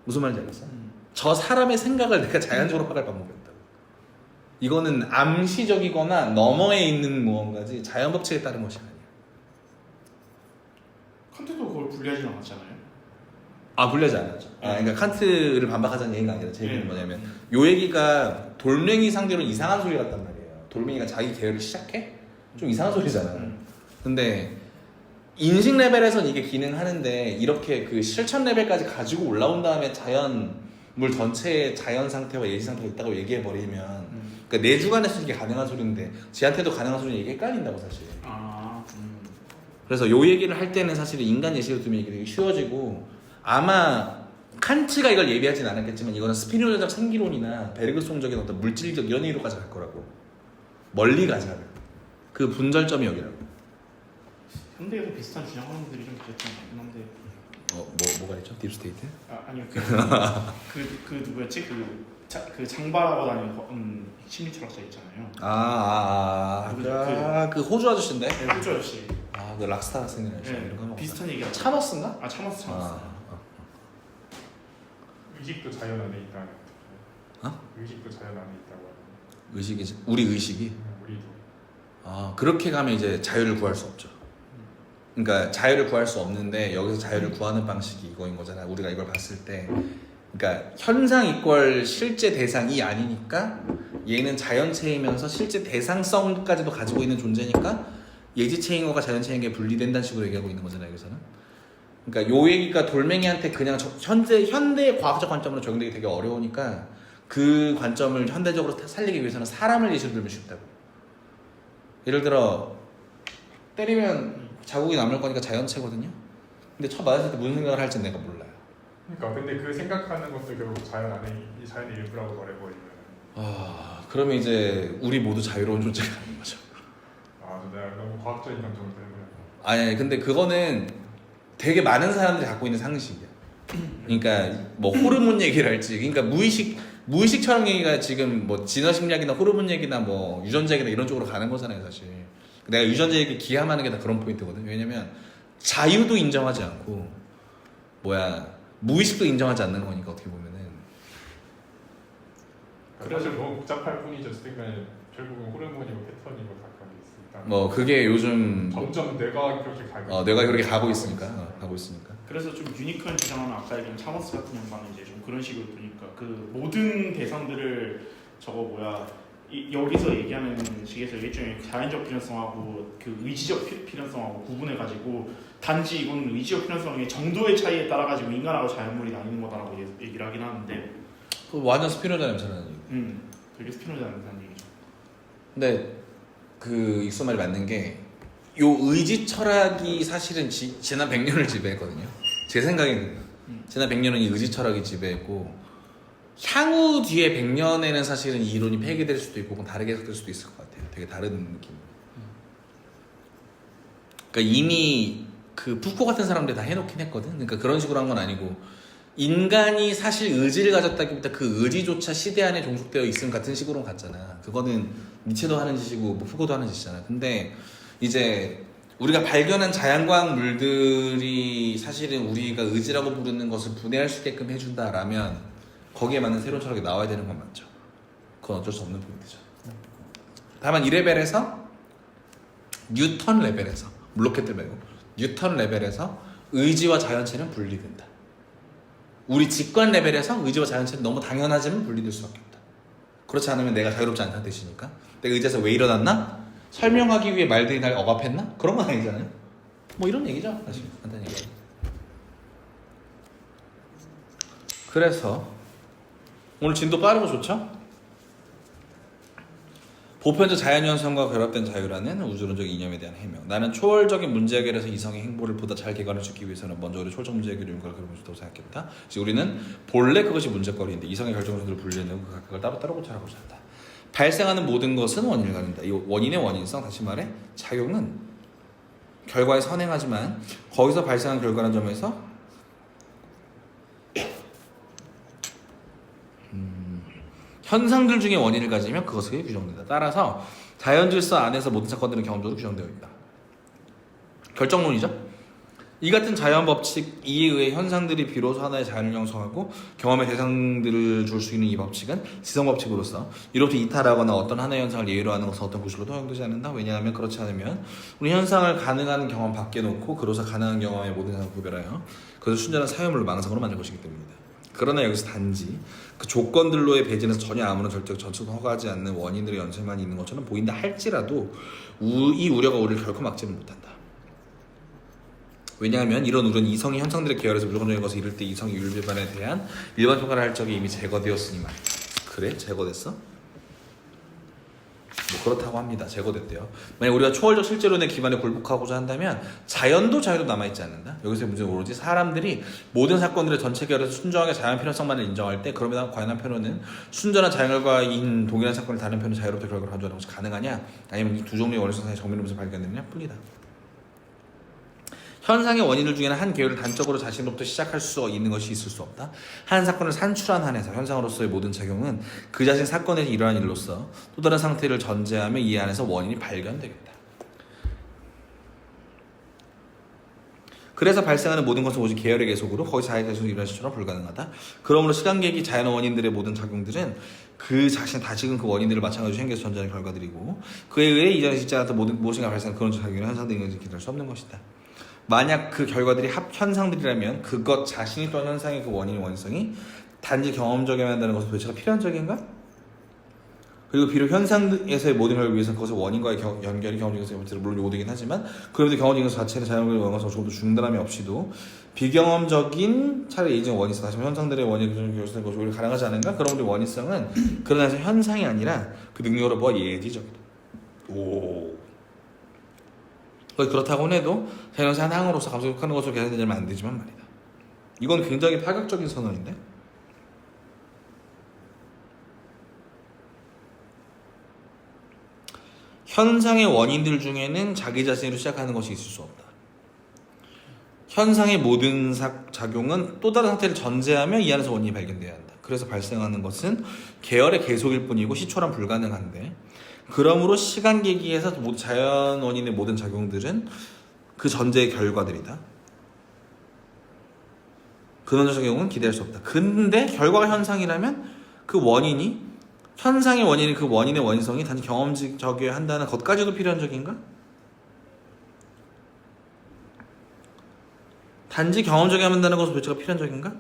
무슨 말인지 알겠어? 저 사람의 생각을 내가 자연적으로 파악할 방법이 없다고. 이거는 암시적이거나 너머에 있는 무언가지 자연 법칙에 따른 것이 아니야. 칸트도 그걸 분리하진 않았잖아요. 분리하지 않았죠. 그러니까 칸트를 반박하자는 얘기가 아니라 제 얘기는 네. 뭐냐면 요 얘기가 돌멩이 상대로 이상한 소리 같단 말이에요. 돌멩이가 자기 계열을 시작해? 좀 이상한 소리잖아. 근데 인식 레벨에선 이게 기능하는데 이렇게 그 실천 레벨까지 가지고 올라온 다음에 자연물 전체의 자연 상태와 예지 상태가 있다고 얘기해 버리면 그러니까 내 주관에서 이게 가능한 소리인데 쟤한테도 가능한 소리는 이게 헷갈린다고 사실. 그래서 요 얘기를 할 때는 사실 인간 예시로 두면 이게 되게 쉬워지고 아마 칸트가 이걸 예비하진 않았겠지만 이거는 스피노자적 생기론이나 베르그송적인 어떤 물질적 이런 얘기로 가져갈 거라고. 멀리 가자를. 그 분절점이 여기라고. 현대에도 비슷한 주장하는 분들이 좀 계셨던 것 같긴 한데. 뭐가 있죠? 딥스테이트? 아니요 그 누구였지? 그 장발하고 다니는 심리철학자 있잖아요. 그 호주 아저씨인데? 네, 호주 아저씨. 그 락스타 같은 아저씨. 네, 이런 거 비슷한 얘기가. 차머스인가? 차머스. 의식도 자연 안에 있다. 의식도 자연 안에 있다고 하는. 의식이지. 우리 의식이. 우리도. 그렇게 가면 이제 자유를 구할 수 없죠. 그러니까 자유를 구할 수 없는데 여기서 자유를 구하는 방식이 이거인 거잖아. 우리가 이걸 봤을 때, 그러니까 현상 이퀄 실제 대상이 아니니까 얘는 자연체이면서 실제 대상성까지도 가지고 있는 존재니까 예지체인 거가 자연체인 게 분리된다는 식으로 얘기하고 있는 거잖아요. 여기서는. 그러니까 요 얘기가 돌멩이한테 그냥 현대 과학적 관점으로 적용되기 되게 어려우니까 그 관점을 현대적으로 살리기 위해서는 사람을 예시로 들면 쉽다고. 예를 들어 때리면 자국이 남을 거니까 자연체거든요. 근데 첫 맞았을 때 무슨 생각을 할지 내가 몰라요. 그러니까 근데 그 생각하는 것도 결국 자연 안에 이 자연의 일부라고 말해버리면. 그러면 이제 우리 모두 자유로운 존재가 아닌 거죠. 내가 너무 과학적인 감정을 때문에. 아니 근데 그거는 되게 많은 사람들이 갖고 있는 상식이야. 그러니까 뭐 호르몬 얘기를 할지, 그러니까 무의식처럼 얘기가 지금 뭐 진화심리학이나 호르몬 얘기나 뭐 유전자 얘기나 이런 쪽으로 가는 거잖아요, 사실. 내가 유전자 얘기 기함하는 게 다 그런 포인트거든. 왜냐면 자유도 인정하지 않고 무의식도 인정하지 않는 거니까 어떻게 보면은. 사실 너무 복잡할 뿐이죠. 그러니까 결국은 호르몬이고 패턴이고 다 그런 게 있으니까. 그게 요즘 점점 내가 그렇게 가고. 내가 그렇게 가고 있으니까. 그래서 좀 유니크한 주장하는 아까 얘기한 차머스 같은 양반은 이제 좀 그런 식으로 보니까 그 모든 대상들을 여기서 얘기하는 식에서 일종의 자연적 필연성하고 그 의지적 필연성하고 구분해가지고 단지 이건 의지적 필연성의 정도의 차이에 따라 가지고 인간하고 자연물이 나뉘는 거다라고 얘기를 하긴 하는데. 그 완전 스피노자 냄새나는 얘기. 되게 스피노자 냄새나는 얘기죠. 근데 그 익수 말이 맞는 게 요 의지 철학이 사실은 지난 100년을 지배했거든요. 제 생각에는 지난 100년은 이 의지 철학이 지배했고 향후 뒤에 100년에는 사실은 이 이론이 폐기될 수도 있고 혹은 다르게 해석될 수도 있을 것 같아요. 되게 다른 느낌. 그러니까 이미 그 푸코 같은 사람들이 다 해놓긴 했거든. 그러니까 그런 식으로 한 건 아니고 인간이 사실 의지를 가졌다기보다 그 의지조차 시대 안에 종속되어 있음 같은 식으로 갔잖아. 그거는 니체도 하는 짓이고 뭐 푸코도 하는 짓이잖아. 근데 이제 우리가 발견한 자연과학물들이 사실은 우리가 의지라고 부르는 것을 분해할 수 있게끔 해준다라면 거기에 맞는 새로운 철학이 나와야 되는 건 맞죠. 그건 어쩔 수 없는 포인트죠. 다만 이 레벨에서 뉴턴 레벨에서 물로켓들 말고 뉴턴 레벨에서 의지와 자연체는 분리된다. 우리 직관 레벨에서 의지와 자연체는 너무 당연하지만 분리될 수밖에 없다. 그렇지 않으면 내가 자유롭지 않다는 뜻이니까. 내가 의지에서 왜 일어났나? 설명하기 위해 말들이 날 억압했나? 그런 건 아니잖아요. 뭐 이런 얘기죠, 사실. 간단히 얘기해. 그래서 오늘 진도 빠르고 좋죠? 보편적 자연현상과 결합된 자유라는 우주론적 이념에 대한 해명. 나는 초월적인 문제 해결에서 이성의 행보를 보다 잘 개관을 시키기 위해서는 먼저 우리 초월적 문제 해결의 윤곽을 그려보고 싶다고 생각했다. 즉 우리는 본래 그것이 문제거리인데 이성의 결정선들을 분리해내고 그 각각을 따로따로 고찰하고자 한다. 발생하는 모든 것은 원인을 가른다. 이 원인의 원인성, 다시 말해 작용은 결과에 선행하지만 거기서 발생한 결과라는 점에서 현상들 중에 원인을 가지면 그것에 규정된다. 따라서 자연질서 안에서 모든 사건들은 경험적으로 규정되어 있다. 결정론이죠. 이 같은 자연 법칙 이에 의해 현상들이 비로소 하나의 자연을 형성하고 경험의 대상들을 줄 수 있는 이 법칙은 지성 법칙으로서 이로부터 이탈하거나 어떤 하나의 현상을 예외로 하는 것은 어떤 구실로도 허용되지 않는다. 왜냐하면 그렇지 않으면 우리 현상을 가능한 경험 밖에 놓고 그로서 가능한 경험의 모든 상을 구별하여 그것을 순전한 사유물로 망상으로 만들 것이기 때문이다. 그러나 여기서 단지 그 조건들로의 배제는 전혀 아무런 절대적 전체도 허가하지 않는 원인들의 연쇄만 있는 것처럼 보인다 할지라도 이 우려가 우리를 결코 막지는 못한다. 왜냐하면 이런 우려는 이성이 현상들의 계열에서 물건적인 것을 이룰 때 이성의 율배반에 대한 일반 평가를 할 적에 이미 제거되었으니 말이야. 그래? 제거됐어? 뭐 그렇다고 합니다. 제거됐대요. 만약 우리가 초월적 실제론에 기반에 굴복하고자 한다면 자연도 남아있지 않는다. 여기서 문제는 오로지 사람들이 모든 사건들의 전체 계열에서 순정하게 자연 필요성만을 인정할 때 그러면 과연 한편으로는 순전한 자연결과인 동일한 사건을 다른 편의 자유로부터 결과를 가져오는 것이 가능하냐, 아니면 이 두 종류의 원리성상의 정밀한 모습이 발견되느냐 뿐이다. 현상의 원인들 중에는 한 계열을 단적으로 자신으로부터 시작할 수 있는 것이 있을 수 없다. 한 사건을 산출한 한에서 현상으로서의 모든 작용은 그 자신 사건에서 일어난 일로서 또 다른 상태를 전제하며 이 안에서 원인이 발견되겠다. 그래서 발생하는 모든 것은 오직 계열의 계속으로 거기 자기가 일어난 시처럼 불가능하다. 그러므로 시간계기 자연 원인들의 모든 작용들은 그 자신 다시금 그 원인들을 마찬가지로 현계에서 전제하는 결과들이고 그에 의해 이전에 있지 않았던 무엇인가 발생한 그런 작용이 현상들인 것을 기대할 수 없는 것이다. 만약 그 결과들이 합현상들이라면 그것 자신이 또한 현상의 그 원인의 원성이 단지 경험적이어야 한다는 것은 도대체가 필연적인가? 그리고 비록 현상에서의 모든 결과를 위해서는 그것의 원인과의 연결이 경험적인 것을 물론 요구되긴 하지만 그럼에도 경험적인 것 자체는 자연의 원성을 조금도 중단함이 없이도 비경험적인 차라리 예정 원인성 다시 현상들의 원인을 결정된 것이 오히려 가능하지 않은가? 그러므로 원인성은 그러나 현상이 아니라 그 능력으로 뭐가 예지적이다. 오. 그렇다고 해도 자연의 한 항으로서 감속하는 것으로 계산되면 안 되지만 말이다. 이건 굉장히 파격적인 선언인데. 현상의 원인들 중에는 자기 자신으로 시작하는 것이 있을 수 없다. 현상의 모든 작용은 또 다른 상태를 전제하며 이 안에서 원인이 발견돼야 한다. 그래서 발생하는 것은 계열의 계속일 뿐이고 시초란 불가능한데 그러므로 시간 계기에서 자연 원인의 모든 작용들은 그 전제의 결과들이다. 근원적 경우는 기대할 수 없다. 근데 결과가 현상이라면 그 원인이 현상의 원인이 그 원인의 원성이 단지 경험적이어야 한다는 것까지도 필연적인가? 단지 경험적이어야 한다는 것은 도대체가 필연적인가?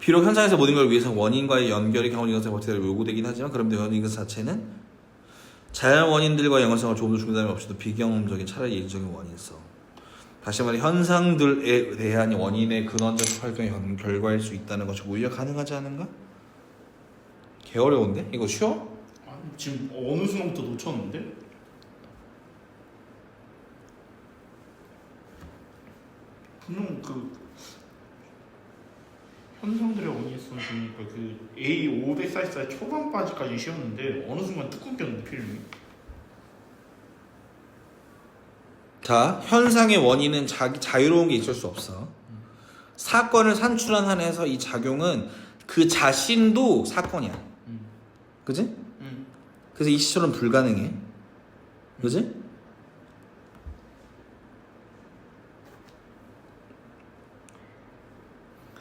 비록 현상에서 모든 걸 위해서 원인과의 연결이 경험적인 것의 버티다를 요구되긴 하지만 그럼에도 원인 자체는 자연 원인들과 연관성을 조금 더 중단함이 없이도 비경험적인 차라리 예지적인 원인성. 다시 말해 현상들에 대한 원인의 근원적 활동의 결과일 수 있다는 것이 오히려 가능하지 않은가? 개 어려운데? 이거 쉬워? 아니, 지금 어느 순간부터 놓쳤는데? 분명 그 현상들의 원인성 보니까 그 A544 초반까지 쉬었는데 어느 순간 뚝 끊겼는데 필름이. 자, 현상의 원인은 자유로운 게 있을 수 없어. 사건을 산출한 한에서 이 작용은 그 자신도 사건이야. 그지? 그래서 이 시처럼 불가능해. 그지?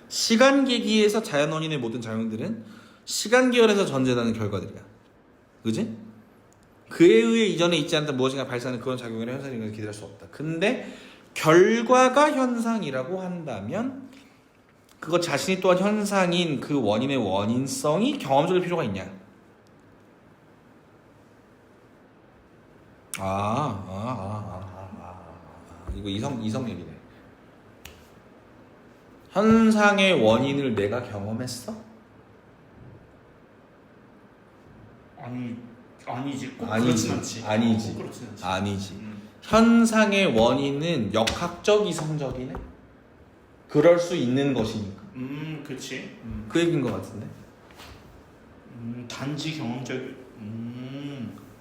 시간 계기에서 자연 원인의 모든 작용들은 시간 계열에서 전제되는 결과들이야. 그지? 그에 의해 이전에 있지 않던 무엇인가 발생하는 그런 작용이나 현상인 것을 기대할 수 없다. 근데 결과가 현상이라고 한다면 그것 자신이 또한 현상인 그 원인의 원인성이 경험적일 필요가 있냐? 이거 이성 얘기네. 현상의 원인을 내가 경험했어? 아니지. 꼭 아니지. 그렇진 않지. 아니지. 꼭 그렇진 않지. 아니지. 현상의 원인은 역학적 이성적이네. 그럴 수 있는 것이니까. 그렇지. 그 얘기인 것 같은데. 단지 경험적.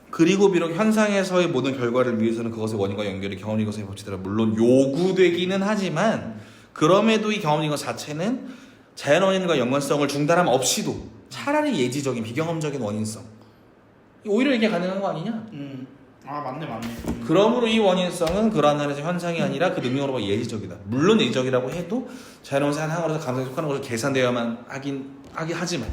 그리고 비록 현상에서의 모든 결과를 위해서는 그것의 원인과 연결이 경험인 것의 법칙대로 물론 요구되기는 하지만 그럼에도 이 경험인 것 자체는 자연 원인과 연관성을 중단함 없이도 차라리 예지적인 비경험적인 원인성 오히려 이게 가능한 거 아니냐? 아 맞네. 그러므로 이 원인성은 그러한 하나의 현상이 아니라 그 능력으로가 예지적이다. 물론 예지적이라고 해도 자연원산 항으로서 감성에 속하는 것을 계산되어야만 하지만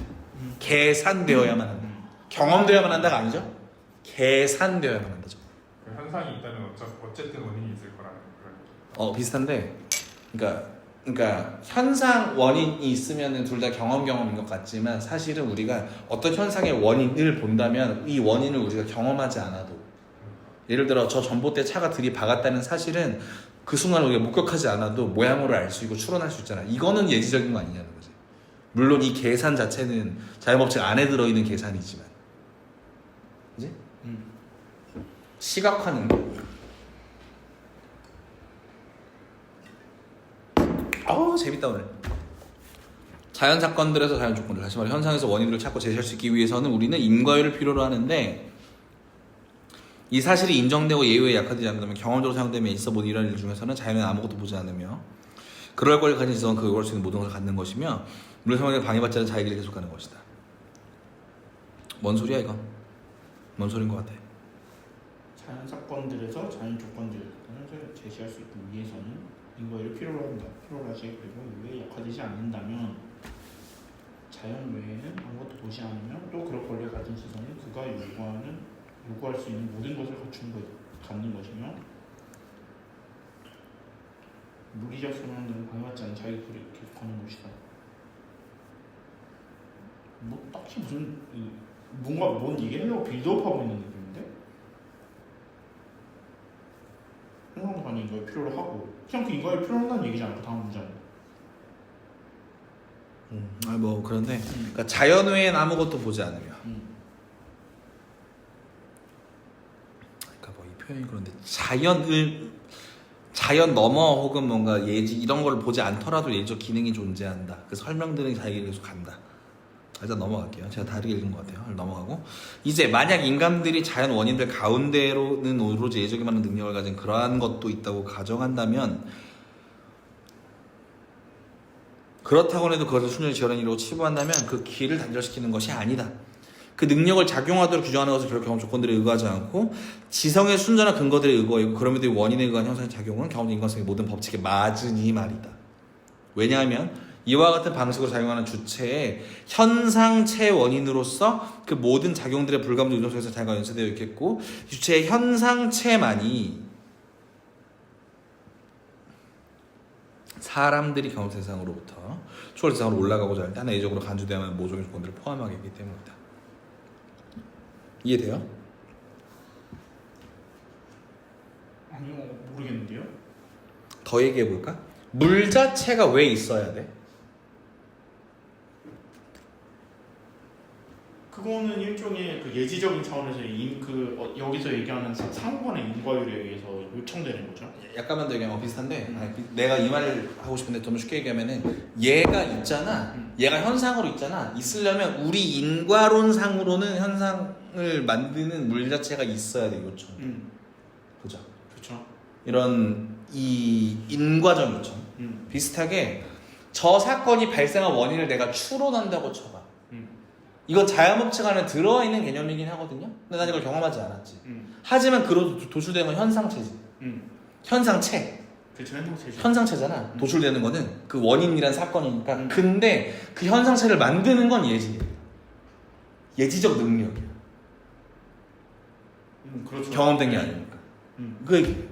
계산되어야만 한다. 경험되어야만 한다가 아니죠. 계산되어야만 한다죠. 그 현상이 있다면 어쨌든 원인이 있을 거라는 그런. 비슷한데, 그러니까 현상 원인이 있으면은 둘 다 경험인 것 같지만 사실은 우리가 어떤 현상의 원인을 본다면 이 원인을 우리가 경험하지 않아도, 예를 들어 저 전봇대 차가 들이박았다는 사실은 그 순간 우리가 목격하지 않아도 모양으로 알 수 있고 추론할 수 있잖아. 이거는 예지적인 거 아니냐는 거지. 물론 이 계산 자체는 자연법칙 안에 들어있는 계산이지만, 그지? 시각화 능력. 재밌다 오늘. 자연 사건들에서 자연 조건들, 다시 말해 현상에서 원인들을 찾고 제시할 수 있기 위해서는 우리는 인과율을 필요로 하는데, 이 사실이 인정되고 예외에 약화되지 않는다면 경험적으로 사용되면 있어 보는 이런 일 중에서는 자연은 아무것도 보지 않으며 그럴 권리를 가진 지성은 그걸 수 있는 모든 것을 갖는 것이며 물론 상황에 방해받지 않은 자기 길을 계속하는 것이다. 뭔 소리야 이건? 뭔 소리인 것 같아? 자연 사건들에서 자연 조건들을 제시할 수 있기 위해서는 인과율을 필요로 하지. 그리고 이외에 약화되지 않는다면 자연 외에는 아무것도 보지 않으며 또 그럴 권리를 가진 지성은 그가 요구할 수 있는 모든 것을 갖는 것이며 물리적 소명들은 방해받지 않는 자기 길을 계속하는 것이다. 뭐 딱히 무슨 뭔 얘기하려고 빌드업하고 있는 느낌인데? 현상도 간에 인과를 필요로 하고 그냥 그 인과를 필요로 한다는 얘기잖아. 그 다음 문장은. 그런데 그러니까 자연 외엔 아무것도 보지 않으며 이 표현이 그런데 자연 넘어 혹은 뭔가 예지 이런 걸 보지 않더라도 예지적 기능이 존재한다. 그 설명들은 자기를 계속 간다. 일단 넘어갈게요. 제가 다르게 읽은 것 같아요. 넘어가고 이제 만약 인간들이 자연 원인들 가운데로는 오로지 예적이 많은 능력을 가진 그러한 것도 있다고 가정한다면 그렇다고 해도 그것을 순전히 지어낸 일로 치부한다면 그 길을 단절시키는 것이 아니다. 그 능력을 작용하도록 규정하는 것은 결국 경험 조건들에 의거하지 않고 지성의 순전한 근거들에 의거하고 그럼에도 원인에 의한 형성의 작용은 경험적 인간성의 모든 법칙에 맞으니 말이다. 왜냐하면 이와 같은 방식으로 작용하는 주체의 현상체 원인으로서 그 모든 작용들의 불가분의 요정 속에서 자기가 연쇄되어 있겠고 주체의 현상체만이 사람들이 경험 세상으로부터 초월 세상으로 올라가고자 할 때 하나 예적으로 간주되어야만 모종의 조건들을 포함하게 하기 때문이다. 이해돼요? 아니요, 모르겠는데요. 더 얘기해볼까? 물 자체가 왜 있어야 돼? 그거는 일종의 그 예지적인 차원에서 여기서 얘기하는 상호간의 인과율에 의해서 요청되는 거죠. 약간만 더 얘기하면 비슷한데 내가 이 말을 하고 싶은데 좀 쉽게 얘기하면은 얘가 있잖아. 얘가 현상으로 있잖아. 있으려면 우리 인과론상으로는 현상을 만드는 물 자체가 있어야 돼. 요청. 그죠? 그렇죠. 이런 이 인과적 요청. 비슷하게 저 사건이 발생한 원인을 내가 추론한다고 쳐봐. 이건 자연법칙 안에 들어있는 개념이긴 하거든요. 근데 난 이걸 경험하지 않았지. 하지만 그로 도출되는 건 현상체지. 현상체. 그렇죠, 현상체죠. 현상체잖아. 도출되는 거는 그 원인이란 사건이니까. 근데 그 현상체를 만드는 건 예지야. 예지적 능력이야. 그렇죠. 경험된 게 아니니까. 그 얘기.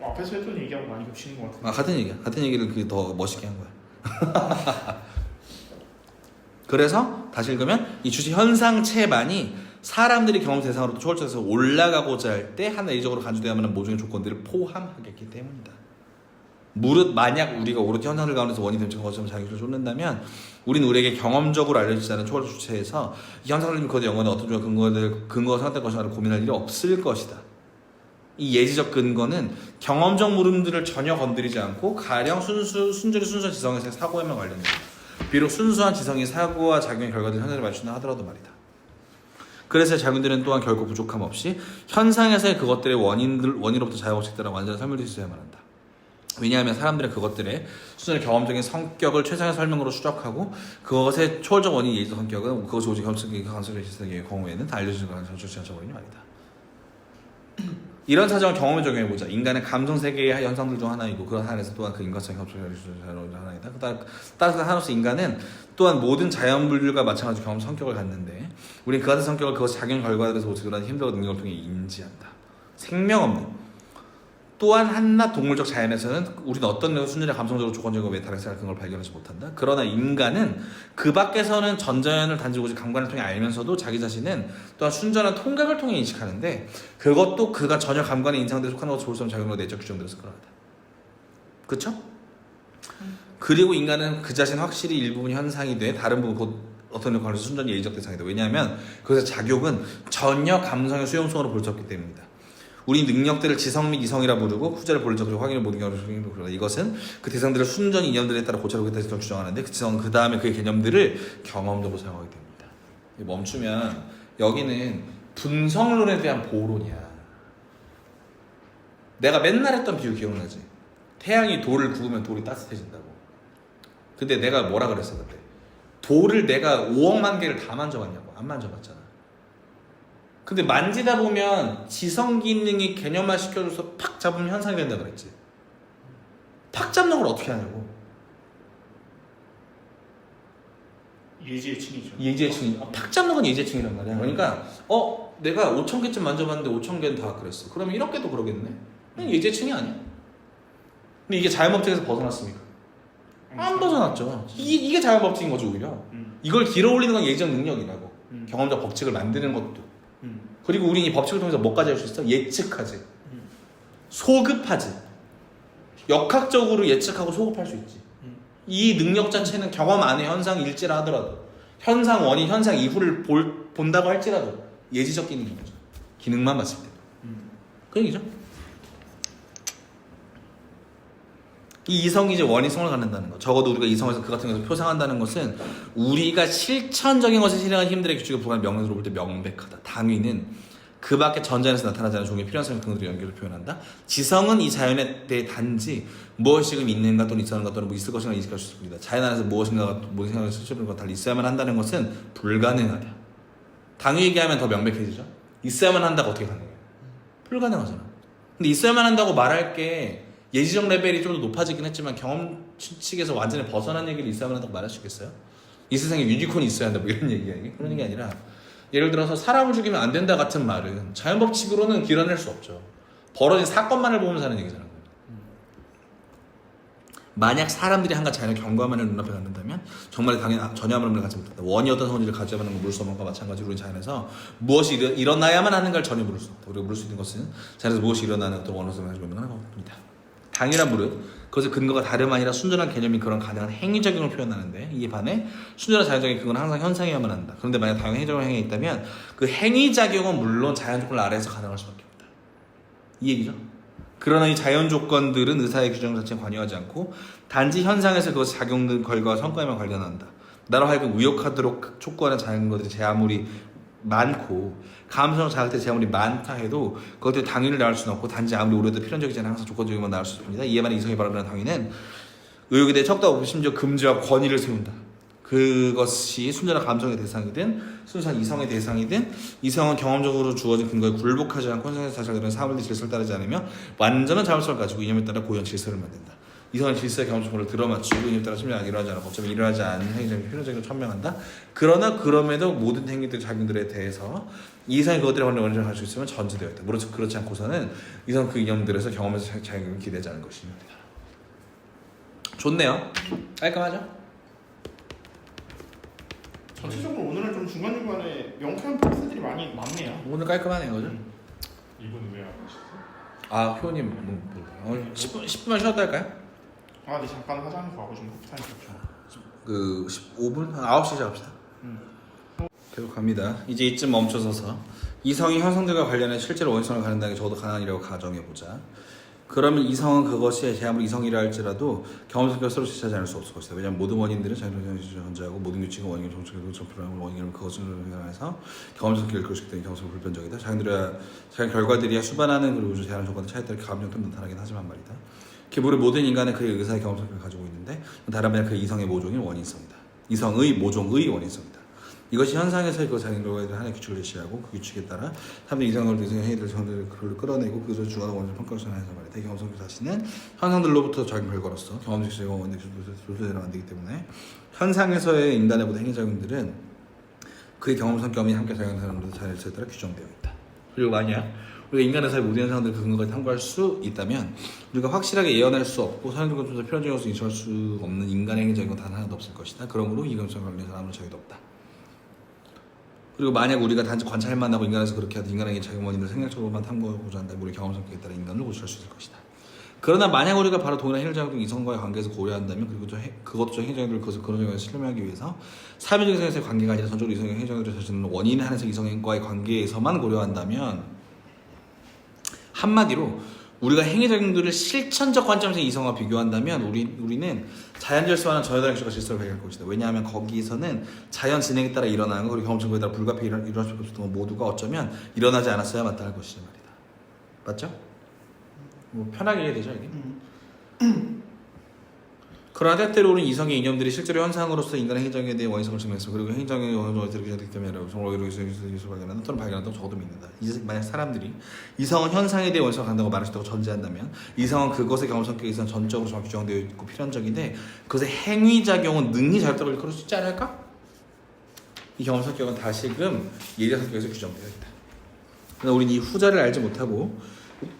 앞에서 했던 얘기하고 많이 겹치는 것 같은데. 같은 얘기야. 같은 얘기를 그게 더 멋있게 한 거야. 그래서 다시 읽으면 이 주체 현상체만이 사람들이 경험 대상으로 초월적에서 올라가고자 할 때 하나 예적으로 간주되어야 하는 모종의 조건들을 포함하겠기 때문이다. 무릇 만약 우리가 오롯이 현상들 가운데서 원인 됨증 것처럼 자기를 쫓는다면 우리는 우리에게 경험적으로 알려지지 않은 초월 주체에서 이 현상들 거대 영혼의 어떤 종의 근거가 생각될 것인가를 고민할 일이 없을 것이다. 이 예지적 근거는 경험적 물음들을 전혀 건드리지 않고 가령 순전히 순수한 지성에서의 사고에만 관련된다. 비록 순수한 지성이 사고와 작용의 결과들 현상을 맞춘다 하더라도 말이다. 그래서 자기들은 또한 결코 부족함 없이 현상에서의 그것들의 원인으로부터 자연법칙 따라 완전히 설명될 수 있어야만 한다. 왜냐하면 사람들은 그것들의 순전히 경험적인 성격을 최상의 설명으로 추적하고 그것의 초월적 원인 예지적 성격은 그것이 오직 경험적인 가능성의 경우에는 다 알려주는 가능성을 조치 않아버리니 말이다. 이런 사정을 경험에 적용해보자. 인간의 감성 세계의 현상들 중 하나이고 그런 한에서 또한 그 인간성 협조를 하나이다. 따라서 한으로서 인간은 또한 모든 자연물들과 마찬가지로 경험 성격을 갖는데 우리는 그 같은 성격을 그것이 작용 결과들에서 오직한 힘들고 능력을 통해 인지한다. 생명 없는 또한 한낱 동물적 자연에서는 우리는 어떤 내용 순전히 감성적으로 조건적이고 메타렉스할 그런 걸 발견하지 못한다. 그러나 인간은 그 밖에서는 전자연을 단지 오직 감관을 통해 알면서도 자기 자신은 또한 순전한 통각을 통해 인식하는데 그것도 그가 전혀 감관의 인상대에 속하는 것을 볼 수 없는 작용으로 내적 규정들에서 그러하다. 그쵸? 그리고 인간은 그 자신 확실히 일부분 현상이 돼 다른 부분 곧 어떤 역할에서 순전히 예의적 대상이다. 왜냐하면 그것의 작용은 전혀 감성의 수용성으로 볼 수 없기 때문이다. 우리 능력들을 지성 및 이성이라 부르고 후자를 본래 적으로 확인을 모든 경우를 그러다. 이것은 그 대상들을 순전히 이념들에 따라 고찰하고 있다는 것을 규정하는데 그 지성은 그 다음에 그의 개념들을 경험적으로 사용하게 됩니다. 멈추면 여기는 분성론에 대한 보론이야. 내가 맨날 했던 비유 기억나지? 태양이 돌을 구우면 돌이 따뜻해진다고. 근데 내가 뭐라 그랬어 그때? 돌을 내가 5억만 개를 다 만져봤냐고. 안 만져봤잖아. 근데 만지다 보면 지성 기능이 개념화 시켜줘서 팍 잡으면 현상이 된다 그랬지. 팍 잡는 걸 어떻게 하냐고. 예지의칭이죠. 예지의칭. 팍 잡는 건 예지의칭이란 말이야. 그러니까 내가 5,000개쯤 만져봤는데 5,000개는 다 그랬어. 그러면 1억 개도 그러겠네. 그냥 예지의칭이 아니야. 근데 이게 자연법칙에서 벗어났습니까? 안 벗어났죠. 이게 자연법칙인 거죠 오히려. 이걸 길어 올리는 건 예지적 능력이라고. 경험적 법칙을 만드는 것도. 그리고 우리는 이 법칙을 통해서 뭐까지 할 수 있어? 예측하지. 소급하지. 역학적으로 예측하고 소급할 수 있지. 이 능력 자체는 경험 안에 현상 일지라 하더라도 현상 원인, 현상 이후를 본다고 할지라도 예지적 기능인 거죠. 기능만 봤을 때. 그 얘기죠. 이 이성이 이제 원인성을 갖는다는 거. 적어도 우리가 이성에서 그 같은 것을 표상한다는 것은 우리가 실천적인 것을 실행한 힘들의 규칙에 불과한 명령으로 볼 때 명백하다. 당위는 그 밖에 전자연에서 나타나지 않은 종의 필요한 성격들의 연결을 표현한다. 지성은 이 자연에 대해 단지 무엇이 지금 있는가 또는 있었는가 또는 뭐 있을 것인가 인식할 수 있습니다. 자연 안에서 무엇인가가 모든 생각을 실체적인 것 달리 있어야만 한다는 것은 불가능하다. 당위 얘기하면 더 명백해지죠. 있어야만 한다가 어떻게 가능해요? 불가능하잖아. 근데 있어야만 한다고 말할 게 예지적 레벨이 좀 더 높아지긴 했지만 경험 측에서 완전히 벗어난 얘기를 있어야만 한다고 말할 수 있겠어요? 이 세상에 유니콘이 있어야 한다 뭐 이런 얘기야. 그런 게 아니라 예를 들어서 사람을 죽이면 안 된다 같은 말은 자연법칙으로는 길어낼 수 없죠. 벌어진 사건만을 보면서 하는 얘기잖아요. 만약 사람들이 한가 자연의 경과만을 눈앞에 갖는다면 정말 전혀 아무런 의미를 갖지 못한다. 원이 어떤 성질을 가져야 하는 걸 물을 수 없는 것과 마찬가지로 우리는 자연에서 무엇이 일어나야만 하는 걸 전혀 물을 수 없다. 우리가 물을 수 있는 것은 자연에서 무엇이 일어나는 어떤 원로성을 가지고 있는 겁니다. 당이란 무릇 그것의 근거가 다름 아니라 순전한 개념이 그런 가능한 행위작용을 표현하는데 이에 반해 순전한 자연적인 근거는 항상 현상이어야만 한다. 그런데 만약 다양한 행위작용을 행했다면 그 행위작용은 물론 자연 조건 아래에서 가능할 수밖에 없다. 이 얘기죠. 그러나 이 자연 조건들은 의사의 규정 자체에 관여하지 않고 단지 현상에서 그것의 작용 결과와 성과에만 관련한다. 나로 하여금 의욕하도록 촉구하는 자연 것들이 제 아무리 많고 감성 자극될 제 아무리 많다 해도 그것들이 당위를 나올 수는 없고 단지 아무리 오래도 필연적이지 않아 항상 조건적이만 나올 수 있습니다. 이에 반해 이성이 바라는 당위는 의욕에 대해 척도하고 심지어 금지와 권위를 세운다. 그것이 순전한 감성의 대상이든 순수한 이성의 대상이든 이성은 경험적으로 주어진 근거에 굴복하지 않고 현상에서 사실 그런 사물의 질서를 따르지 않으며 완전한 자율성을 가지고 이념에 따라 고유한 질서를 만든다. 이성은 질서의 경험적으로 들어맞추고 이념에 따라 심리가 일어나지 않고 어쩌면 일어나지 않은 행위적인 필연적인 천명한다. 그러나 그럼에도 모든 행위들 작용들에 대해서 이성이 그것들의 원리를 가지고 있으면 전제되어 있다. 물론 그렇지 않고서는 이성 그 이념들에서 경험에서 작용을 기대지 않은 것입니다. 좋네요. 깔끔하죠? 전체적으로 오늘은 좀 중간중간에 명쾌한 포인트들이 많이 많네요. 오늘 깔끔하네요, 그죠? 이분 왜 안 오셨어요? 아, 효님 10분만 쉬었다 할까요? 아, 네 잠깐 화장실 가고 좀 커피 타임 줬죠. 그 15분? 한 9시 시작합시다. 계속 갑니다. 이제 이쯤 멈춰서서 이성이 현상들과 관련해 실제로 원성을 갖는다는 게 적어도 가능하리라고 가정해보자. 그러면 이성은 그것이 제 아무리 이성이라 할지라도 경험성과 서로 지체하지 않을 수 없을 것이다. 왜냐하면 모든 원인들은 자연적인 존재하고 모든 규칙은 원인을 정책으로 접근하고 원인을 그것을 해서 경험성을 이끌 수 있기 때문에 경험성은 불변적이다. 자연 결과들이야 수반하는 그리고 제한한 조건의 차에 따라 감정도 나타나긴 하지만 말이다. 기본의 모든 인간은 그의 의사의 경험성을 가지고 있는데 다른 말로 그 이성의 모종인 원인성이다. 이성의 모종의 원인성이다. 이것이 현상에서의 그 자기 결과에 대한 하나의 규칙을 제시하고 그 규칙에 따라 사람들이 이상을 대해서 행위들 정들을 그걸로 끌어내고 그것을 주관하고 원천 평가를 전하여서 말이다. 경험성교 자신은 현상들로부터 자기 결과로서 경험적 제공 원칙 조절을 만들기 때문에 현상에서의 인간의 모든 행위작용들은 그의 경험성 경험이 함께 작용하는 사람들의 자율성에 따라 규정되어 있다. 그리고 만약 우리가 인간의 사회 모든 현상들을 그 근거에 탐구할 수 있다면 우리가 확실하게 예언할 수 없고 사람들과 좀 더 필연적으로서 인식할 수 없는 인간의 행위작용은 단 하나도 없을 것이다. 그러므로 이 감성에 관련해서 아무런 자유도 없다. 그리고 만약 우리가 단지 관찰만 하고 인간에서 그렇게 하듯 인간에게 작용 원인을 생략적으로만 탐구하고자 한다면 우리 경험성격에 따라 인간을 고찰할 수 있을 것이다. 그러나 만약 우리가 바로 동일한 행위작용 이성과의 관계에서 고려한다면 그리고 그것도 행위작용들을 그것을 그런 경우에 실험하기 위해서 사회적 이성에서의 관계가 아니라 전적으로 이성의 행위작용들을 자신은 원인에 한해서 이성과의 관계에서만 고려한다면 한마디로 우리가 행위작용들을 실천적 관점에서 이성과 비교한다면 우리는 자연 질서와는 전혀 다른 식의 질서를 발견할 것이다. 왜냐하면 거기서는 자연 진행에 따라 일어나는 거 그리고 경험성에 따라 불가피히 일어날 수 없었던 것 모두가 어쩌면 일어나지 않았어야 마땅할 것이다 말이다. 맞죠? 뭐 편하게 이해되죠 이게? 그러나 때때로 우리는 이성의 이념들이 실제로 현상으로서 인간의 행위작용에 대해 원인성을 증명했어. 그리고 행위작용의 원인성을 들기 때문에 정말 오히려 이성을 발견한다 또는 발견한다고 적어도 믿는다. 만약 사람들이 이성은 현상에 대해 원인성을 간다고 말할 수 있다고 전제한다면 이성은 그것의 경험성격에 있어서 전적으로 정확히 규정되어 있고 필연적인데 그것의 행위작용은 능히 자율적으로 그럴 수 있지 않을까? 이 경험성격은 다시금 예제성격에서 규정되어 있다. 그러나 우리는 이 후자를 알지 못하고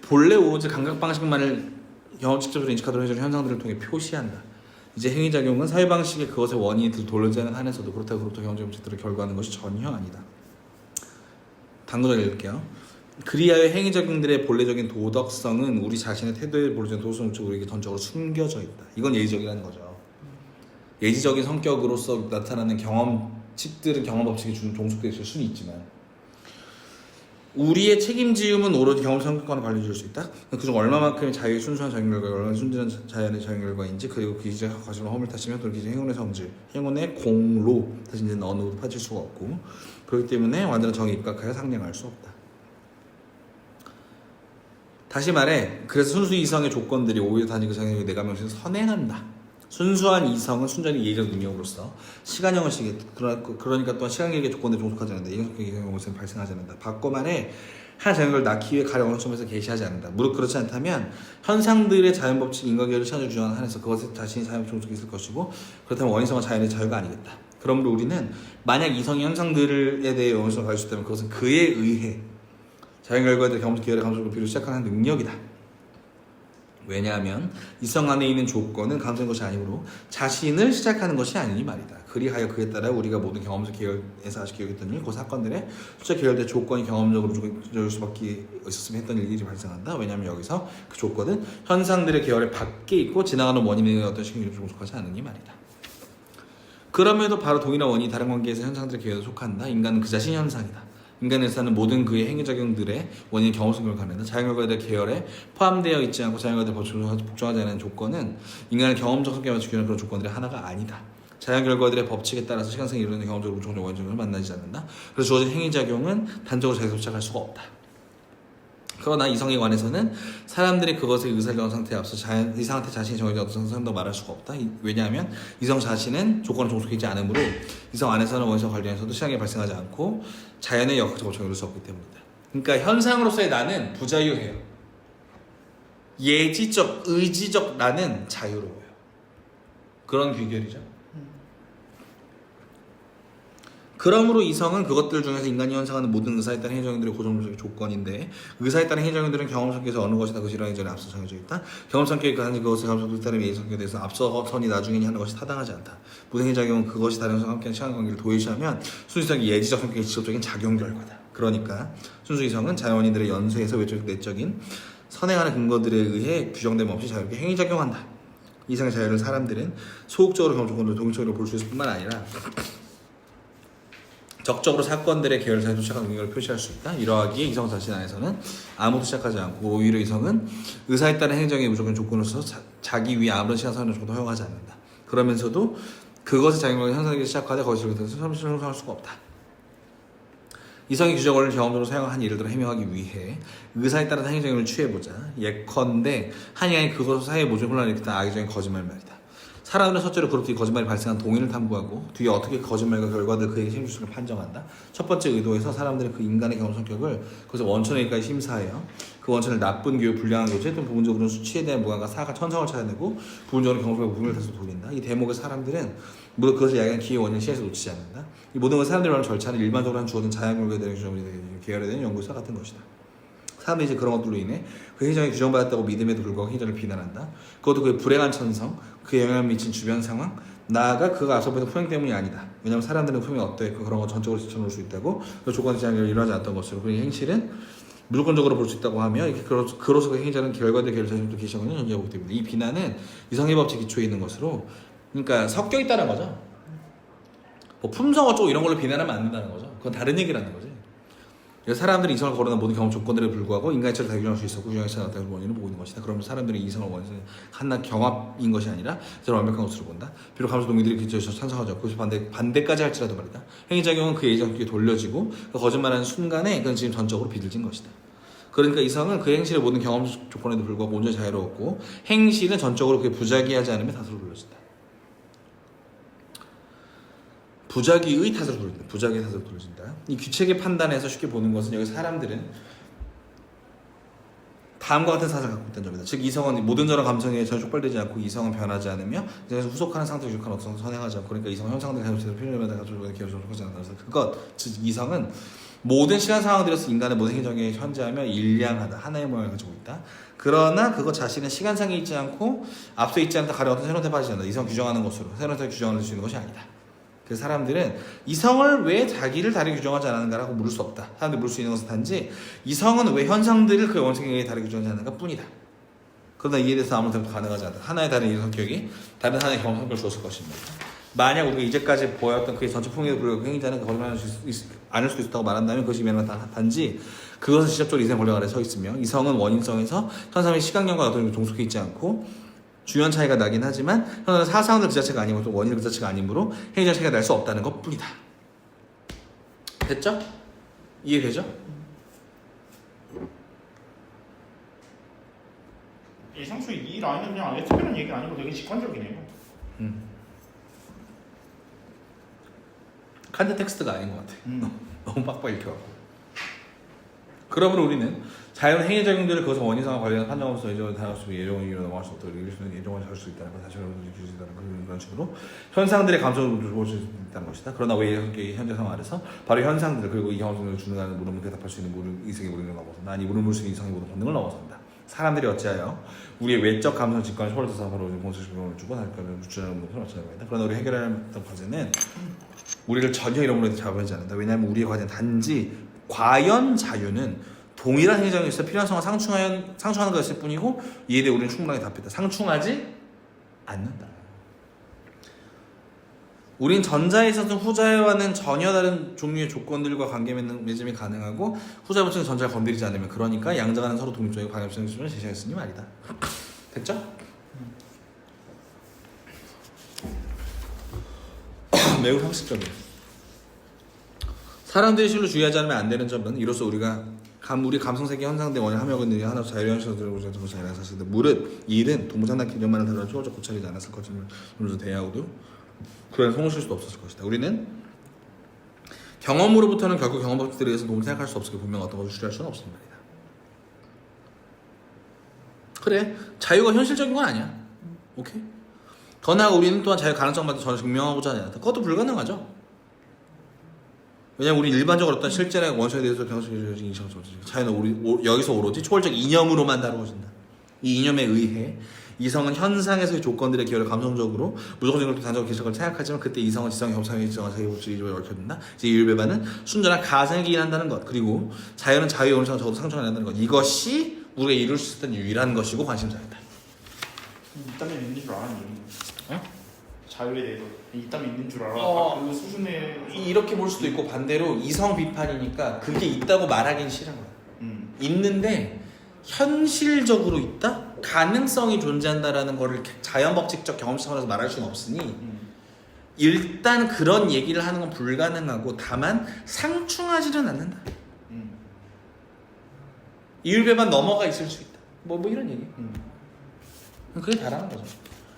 본래 오로지 감각 방식만을 경험 직접으로 인식하도록 해주는 현상들을 통해 표시한다. 이제 행위작용은 사회방식의 그것의 원인이 돌려지는 한에서도 그렇다고 그로부터 경험적 법칙들을 결과하는 것이 전혀 아니다. 단문을 읽을게요. 그리하여 행위작용들의 본래적인 도덕성은 우리 자신의 태도에 본래적인 도덕성을 우리에게 전적으로 숨겨져 있다. 이건 예지적이라는 거죠. 예지적인 성격으로서 나타나는 경험칙들은 경험 법칙에 종속되어 있을 수는 있지만 우리의 책임지음은 오로지 경험 성격과는 관련될 수 있다. 그중 얼마만큼의 자유의 순수한 작용 결과, 얼마나 순진한 자연의 작용 결과인지, 그리고 그 기지의 과실로 허물 타시면 또 기지의 행운의 성질, 행운의 공로 다시 이제 어느 누구도 파질 수가 없고, 그렇기 때문에 완전한 정에 입각하여 상냥할 수 없다. 다시 말해, 그래서 순수 이성의 조건들이 오히려 단지 그 장애를 내가면서 선행한다. 순수한 이성은 순전히 예적 능력으로서 시간형을 시게 그러니까 또한 시간계획의 조건에 종속하지 않는다. 예정성격의 경우에는 발생하지 않는다. 바꿔 말해 한 장애를 낳기 위해 가령 어느 점에서 게시하지 않는다. 무릇 그렇지 않다면 현상들의 자연법칙 인과계를 시간적 규정한 한에서 그것에 자신이 자연 종속이 있을 것이고 그렇다면 원인성과 자연의 자유가 아니겠다. 그러므로 우리는 만약 이성이 현상들에 대해 원인성을 가질 수 있다면 그것은 그에 의해 자연 결과에 대해 경험적 기회를 감정을 비로 시작하는 능력이다. 왜냐하면 이성 안에 있는 조건은 감정인 것이 아니므로 자신을 시작하는 것이 아니니 말이다. 그리하여 그에 따라 우리가 모든 경험적 계열에서 아직 기억했던 일, 그 사건들의 숫자 계열된 조건이 경험적으로 조정될 수밖에 있었으면 했던 일이 발생한다. 왜냐하면 여기서 그 조건은 현상들의 계열의 밖에 있고 지나가는 원인의 어떤 식으로 종속하지 않으니 말이다. 그럼에도 바로 동일한 원인이 다른 관계에서 현상들의 계열에 속한다. 인간은 그 자신이 현상이다. 인간의 사는 모든 그의 행위작용들의 원인 경험성을 가는다. 자연결과에 대한 계열에 포함되어 있지 않고 자연결과에 대해 복종하지 않는 조건은 인간의 경험적 성격을 지키는 그런 조건들의 하나가 아니다. 자연결과들의 법칙에 따라서 시간상에 이루어지는 경험적으로 무조건 원인적을 만나지 않는다. 그래서 주어진 행위작용은 단적으로 자기가 도착할 수가 없다. 그러나 이성에 관해서는 사람들이 그것의 의사결정 상태에 앞서 이성한테 자신이 정해진 어떤 상황도 말할 수가 없다. 왜냐하면 이성 자신은 조건을 종속하지 않으므로 이성 안에서는 원인성 관련해서도 시간이 발생하지 않고 자연의 역학적 법칙을 이룰 수 없기 때문이다. 그러니까 현상으로서의 나는 부자유해요. 예지적, 의지적 나는 자유로워요. 그런 귀결이죠. 그러므로 이성은 그것들 중에서 인간이 현상하는 모든 의사에 따른 행위작용들의 고정적인 조건인데 의사에 따른 행위작용들은 경험성격에서 어느 것이다 그 실현이 전에 앞서 정해져 있다. 경험성격이 그 그것의 감성에 따른 예의성격에 대해서 앞서선이 나중에 하는 것이 타당하지 않다. 모든 행위작용은 그것이 다른 성과 함께하는 시간관계를 도외시하면 순수성이 예지적 성격의 직접적인 작용 결과다. 그러니까 순수 이성은 자연원인들의 연쇄에서 외적 내적인 선행하는 근거들에 의해 규정됨 없이 자유롭게 행위작용한다. 이상의 자유를 사람들은 소극적으로 경험적으로 동일적으로 볼 수 있을 뿐만 아니라 적적으로 사건들의 계열사에 도착하는 능력을 표시할 수 있다. 이러하기에 이성 자신 안에서는 아무도 시작하지 않고 오히려 이성은 의사에 따른 행정의 무조건 조건으로서 자기 위에 아무런 시간상의 조건도 허용하지 않는다. 그러면서도 그것의 자기가 현상에서 시작하되 거기서 형성할 수가 없다. 이성의 규정을 경험적으로 사용한 예를 해명하기 위해 의사에 따른 행정을 취해보자. 예컨대 한 인간이 그것으로 사회의 모든 혼란을 일으켰다. 악의적인 거짓말 말이다. 사람들은 첫째로 그룹 뒤에 거짓말이 발생한 동의를 탐구하고 뒤에 어떻게 거짓말과 결과들 그에게 책임질을 판정한다. 첫 번째 의도에서 사람들은 그 인간의 경험 성격을 그것을 원천에까지 심사해요. 그 원천을 나쁜 교육, 불량한 교체 또는 부분적으로는 수치에 대한 무관과 사과, 천성을 찾아내고 부분적으로 경험과 부분을 다시 돌린다. 이 대목의 사람들은 물론 그것을 야기한 기회 원인을 시야에서 놓치지 않는다. 이 모든 것을 사람들이 말하는 절차는 일반적으로 한 주어진 자연결과에 대한 계열에 대한 연구사 같은 것이다. 사람들이 이제 그런 것들로 인해 그 행정이 규정받았다고 믿음에도 불구하고 행정을 비난한다. 그것도 그의 불행한 천성, 그에 영향을 미친 주변 상황, 나아가 그가 앞서 보던 품행 때문이 아니다. 왜냐하면 사람들은 품행이 어떠했고 그런 거 전적으로 지켜놓을 수 있다고 그 조건의 제한을 일어나지 않았던 것으로 그 행실은 무조건적으로 볼 수 있다고 하며 이렇게 그로서 그 행자는 결과대 결정을 계시하고는 존재하기 때문에 이 비난은 이성의 법칙 기초에 있는 것으로 그러니까 섞여 있다는 거죠. 뭐 품성 어쩌고 이런 걸로 비난하면 안 된다는 거죠. 그건 다른 얘기라는 거지. 그래서 사람들이 이성을 거론한 모든 경험 조건들에 불구하고 인간의 체를 다 규정할 수 있었고 규정의 체를 나타내는 원인을 보고 있는 것이다. 그러면 사람들이 이성을 원해서 한낱 경합인 것이 아니라 저는 완벽한 것으로 본다. 비록 감수 동의들이 기초에서 찬성하죠. 그것이 반대까지 할지라도 말이다. 행위작용은 그의 예정에 돌려지고 그 거짓말하는 순간에 그건 지금 전적으로 비틀진 것이다. 그러니까 이성은 그 행실의 모든 경험 조건에도 불구하고 온전히 자유로웠고 행실은 전적으로 그게 부작위하지 않으면 탓으로 돌려진다. 부작위의 탓으로 돌린다. 부작위의 탓으로 돌려진다. 이 규칙의 판단에서 쉽게 보는 것은 여기 사람들은 다음과 같은 사상을 갖고 있다는 점이다. 즉 이성은 모든 저런 감성에 전혀 촉발되지 않고 이성은 변하지 않으며 이성에서 후속하는 상태 유익한 어떤 선행하지 않고 그러니까 이성 형상들의 가족체를 필요하면 가족을 기억하지 않는다. 그래서 그것 즉 이성은 모든 시간 상황들에서 인간의 모든 행정에 현재하며 일량하다. 하나의 모양을 가지고 있다. 그러나 그것 자신은 시간상에 있지 않고 앞서 있지 않다. 가령 어떤 새로운 데 빠지지 않는다. 이성 규정하는 것으로 새로운 데 규정할 수 있는 것이 아니다. 그래서 사람들은 이성을 왜 자기를 다르게 규정하지 않았는가라고 물을 수 없다. 사람들이 물을 수 있는 것은 단지 이성은 왜 현상들을 그 원칙에 다르게 규정하지 않는가 뿐이다. 그러나 이에 대해서 아무 대답도 가능하지 않다. 하나의 다른 이성 성격이 다른 하나의 경험 성격을 주었을 것입니다. 만약 우리가 이제까지 보였던 그의 전체 풍요에 불구하고 행위자는 거짓말을 않을 수도 있다고 말한다면 그것이 미안한 단지 그것은 지적적으로 이성의 권력 아래 서 있으며 이성은 원인성에서 현상의 시간경과 어떤 종속해 있지 않고 중요한 차이가 나긴 하지만 현상은 사상들 그 자체가 아니고 또 원인 그 자체가 아니므로 행위자 차이가 날 수 없다는 것 뿐이다. 됐죠? 이해되죠? 이 상수 이 라인은 그냥 아예 특별한 얘기 아니고 되게 직관적이네요. 칸트 텍스트가 아닌 것 같아. 너무 빡빡 읽혀갖고. 그러므로 우리는 자연 행위 작용들을 그것을 원인상과 관련한 판정으로서 예정을 다할 수 예정을 이유로 넘어갈 수 없다. 예정을 할 수 있다는 것, 다시 규수 있다는 그런 식으로 현상들의 감정을 볼 수 있다는 것이다. 그러나 왜 현재 상황 아래서 바로 현상들 그리고 이 경험을 주능하는 물음을 대답할 수 있는 이성의 물음을 넘어서 난 이 물음을 수 있는 이성의 모든 본능을 넘어선다. 사람들이 어찌하여 우리의 외적 감성 직관을 초월해서 바로 본질 질문을 주고 할까를 주장하는 것을 어찌하는 겁니다. 그러나 우리 해결해야 했던 과제는 우리를 전혀 이런 문제에 잡아내지 않는다. 왜냐하면 우리의 과제는 단지 과연 자유는 동일한 행정에서 필요성을 상충하는 것일 뿐이고 이에 대해 우리는 충분하게 답했다. 상충하지 않는다. 우린 전자에 있어서 후자와는 전혀 다른 종류의 조건들과 관계 맺음이 가능하고 후자 부처는 전자를 건드리지 않으면 그러니까 양자간은 서로 독립적이고 방향성을 제시하였으니 말이다. 됐죠? 매우 상식적이에요. 사람들이 실로 주의하지 않으면 안 되는 점은 이로써 우리가 우리 감성세계 현상대 원인 함유하고 있는 하나 자유로운 현상들을 보지 않는 것이 아니라 사실은 무릇 이 일은 동무상당 기념만을 다루는 초월적 고찰이지 않았을 것임을 대하고도 그런 송을 쉴 수도 없었을 것이다. 우리는 경험으로부터는 결국 경험 법칙들에 의해서 도움을 생각할 수 없으니 분명 어떤 것을 추리할 수는 없단 말이다. 그래, 자유가 현실적인 건 아니야. 오케이. 더 나아가 우리는 또한 자유 가능성마다 전혀 증명하고자 하지 않았다. 그것도 불가능하죠. 왜냐면 우리 일반적으로 어떤 실제나 원소에 대해서 경험적인 인식을 자유는 여기서 오로지 초월적 이념으로만 다루어진다. 이 이념에 의해 이성은 현상에서의 조건들의 기여를 감성적으로 무조건적으로 단적으로 기적을 생각하지만 그때 이성은 지성의 협상의 지정한 자기 법칙이 얽혀든다. 이제 율배반은 순전한 가상에 기인한다는 것. 그리고 자유는 자유의 원상을 적어도 상충하지 않는다는 것. 이것이 우리가 이룰 수 있었던 유일한 것이고 관심사이다. 이따면 있는 줄 알았니? 어? 자유에 대해서 이따면 있는 줄 알아. 그 수준의 이렇게 볼 수도 있고 반대로 이성 비판이니까 그게 있다고 말하긴 싫은 거야. 있는데 현실적으로 있다? 가능성이 존재한다라는 거를 자연 법칙적 경험 차원에서 말할 수는 없으니 일단 그런 얘기를 하는 건 불가능하고 다만 상충하지는 않는다. 이율배반 넘어가 있을 수 있다. 뭐 이런 얘기. 그게 다라는 거죠.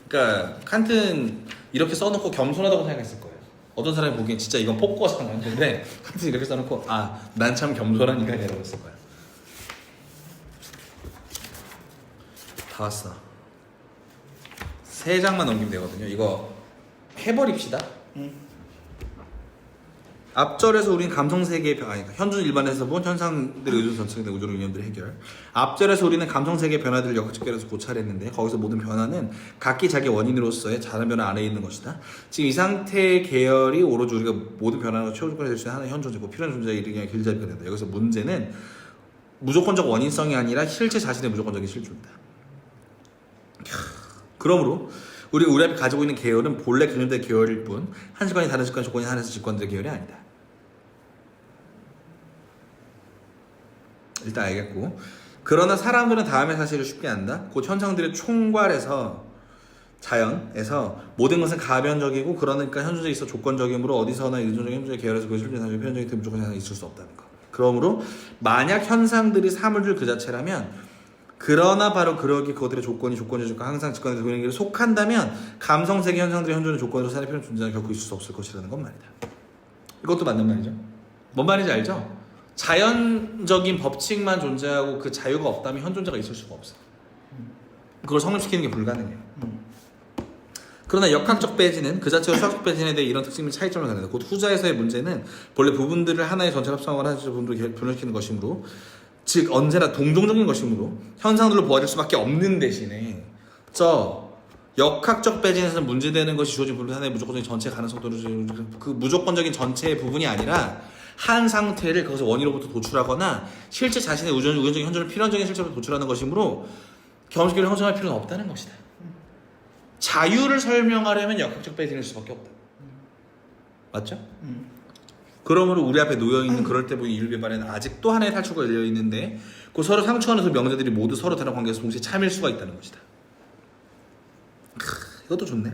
그러니까 칸트는 이렇게 써놓고 겸손하다고 생각했을 거예요. 어떤 사람이 보기엔 진짜 이건 폭거잖아. 근데 칸트는 이렇게 써놓고 난 참 겸손한 인간이라고 했을 거야. 다 왔어. 3장만 넘기면 되거든요. 이거 해버립시다. 앞절에서 우린 감성세계의 현존 일반에서 본 현상들의 의존 전체의 우주적 이념들의 해결. 앞절에서 우리는 감성세계의 변화들을 역학적 계열에서 고찰했는데 거기서 모든 변화는 각기 자기 원인으로서의 자연 변화 안에 있는 것이다. 지금 이 상태의 계열이 오로지 우리가 모든 변화가 최후 조건이 될 수 있는 하나의 현존이고 필요한 존재에 이르기 위한 길잡이가 된다. 여기서 문제는 무조건적 원인성이 아니라 실체 자신의 무조건적인 실존이다. 그러므로 우리 앞에 가지고 있는 계열은 본래 개념된 계열일 뿐 한 직관이 다른 직관 조건이 한해서 직관들의 계열이 아니다. 일단 알겠고, 그러나 사람들은 다음의 사실을 쉽게 안다. 곧 현상들의 총괄에서 자연에서 모든 것은 가변적이고 그러니까 현존에 있어 조건적이므로 어디서나 의존적인 현존의 계열에서 그 실존의 사실 표현적인 그 무조건 현상이 있을 수 없다는 것. 그러므로 만약 현상들이 사물들 그 자체라면 그러나 바로 그러기 그것들의 조건과 항상 직관의 동일에게 속한다면 감성세계 현상들의 현존의 조건으로 사람의 표현 존재는 결코 있을 수 없을 것이라는 건 말이다. 이것도 맞는 말이죠. 뭔 말인지 알죠? 자연적인 법칙만 존재하고 그 자유가 없다면 현존자가 있을 수가 없어. 그걸 성립시키는 게 불가능해요. 그러나 역학적 배진은 그 자체로 수학적 배진에 대해 이런 특징 및 차이점을 가진다. 곧 후자에서의 문제는 본래 부분들을 하나의 전체로 합성하거나 하나의 부분으로 변형시키는 것이므로, 즉 언제나 동종적인 것이므로 현상들로 보아질 수밖에 없는 대신에 역학적 배진에서는 문제되는 것이 주어진 부분 하나의 무조건적인 전체 가능성도를 그 무조건적인 전체의 부분이 아니라 한 상태를 그것을 원인으로부터 도출하거나 실제 자신의 우연적인 현존을 필연적인 실체로 도출하는 것이므로 경험식을 형성할 필요는 없다는 것이다. 자유를 설명하려면 역학적 배진일 수밖에 없다. 맞죠? 그러므로 우리 앞에 놓여있는 그럴 때 보이는 인류개발에는 아직 또 하나의 탈출구가 열려있는데 그 서로 상충하는 그 명제들이 모두 서로 다른 관계에서 동시에 참일 수가 있다는 것이다. 이것도 좋네.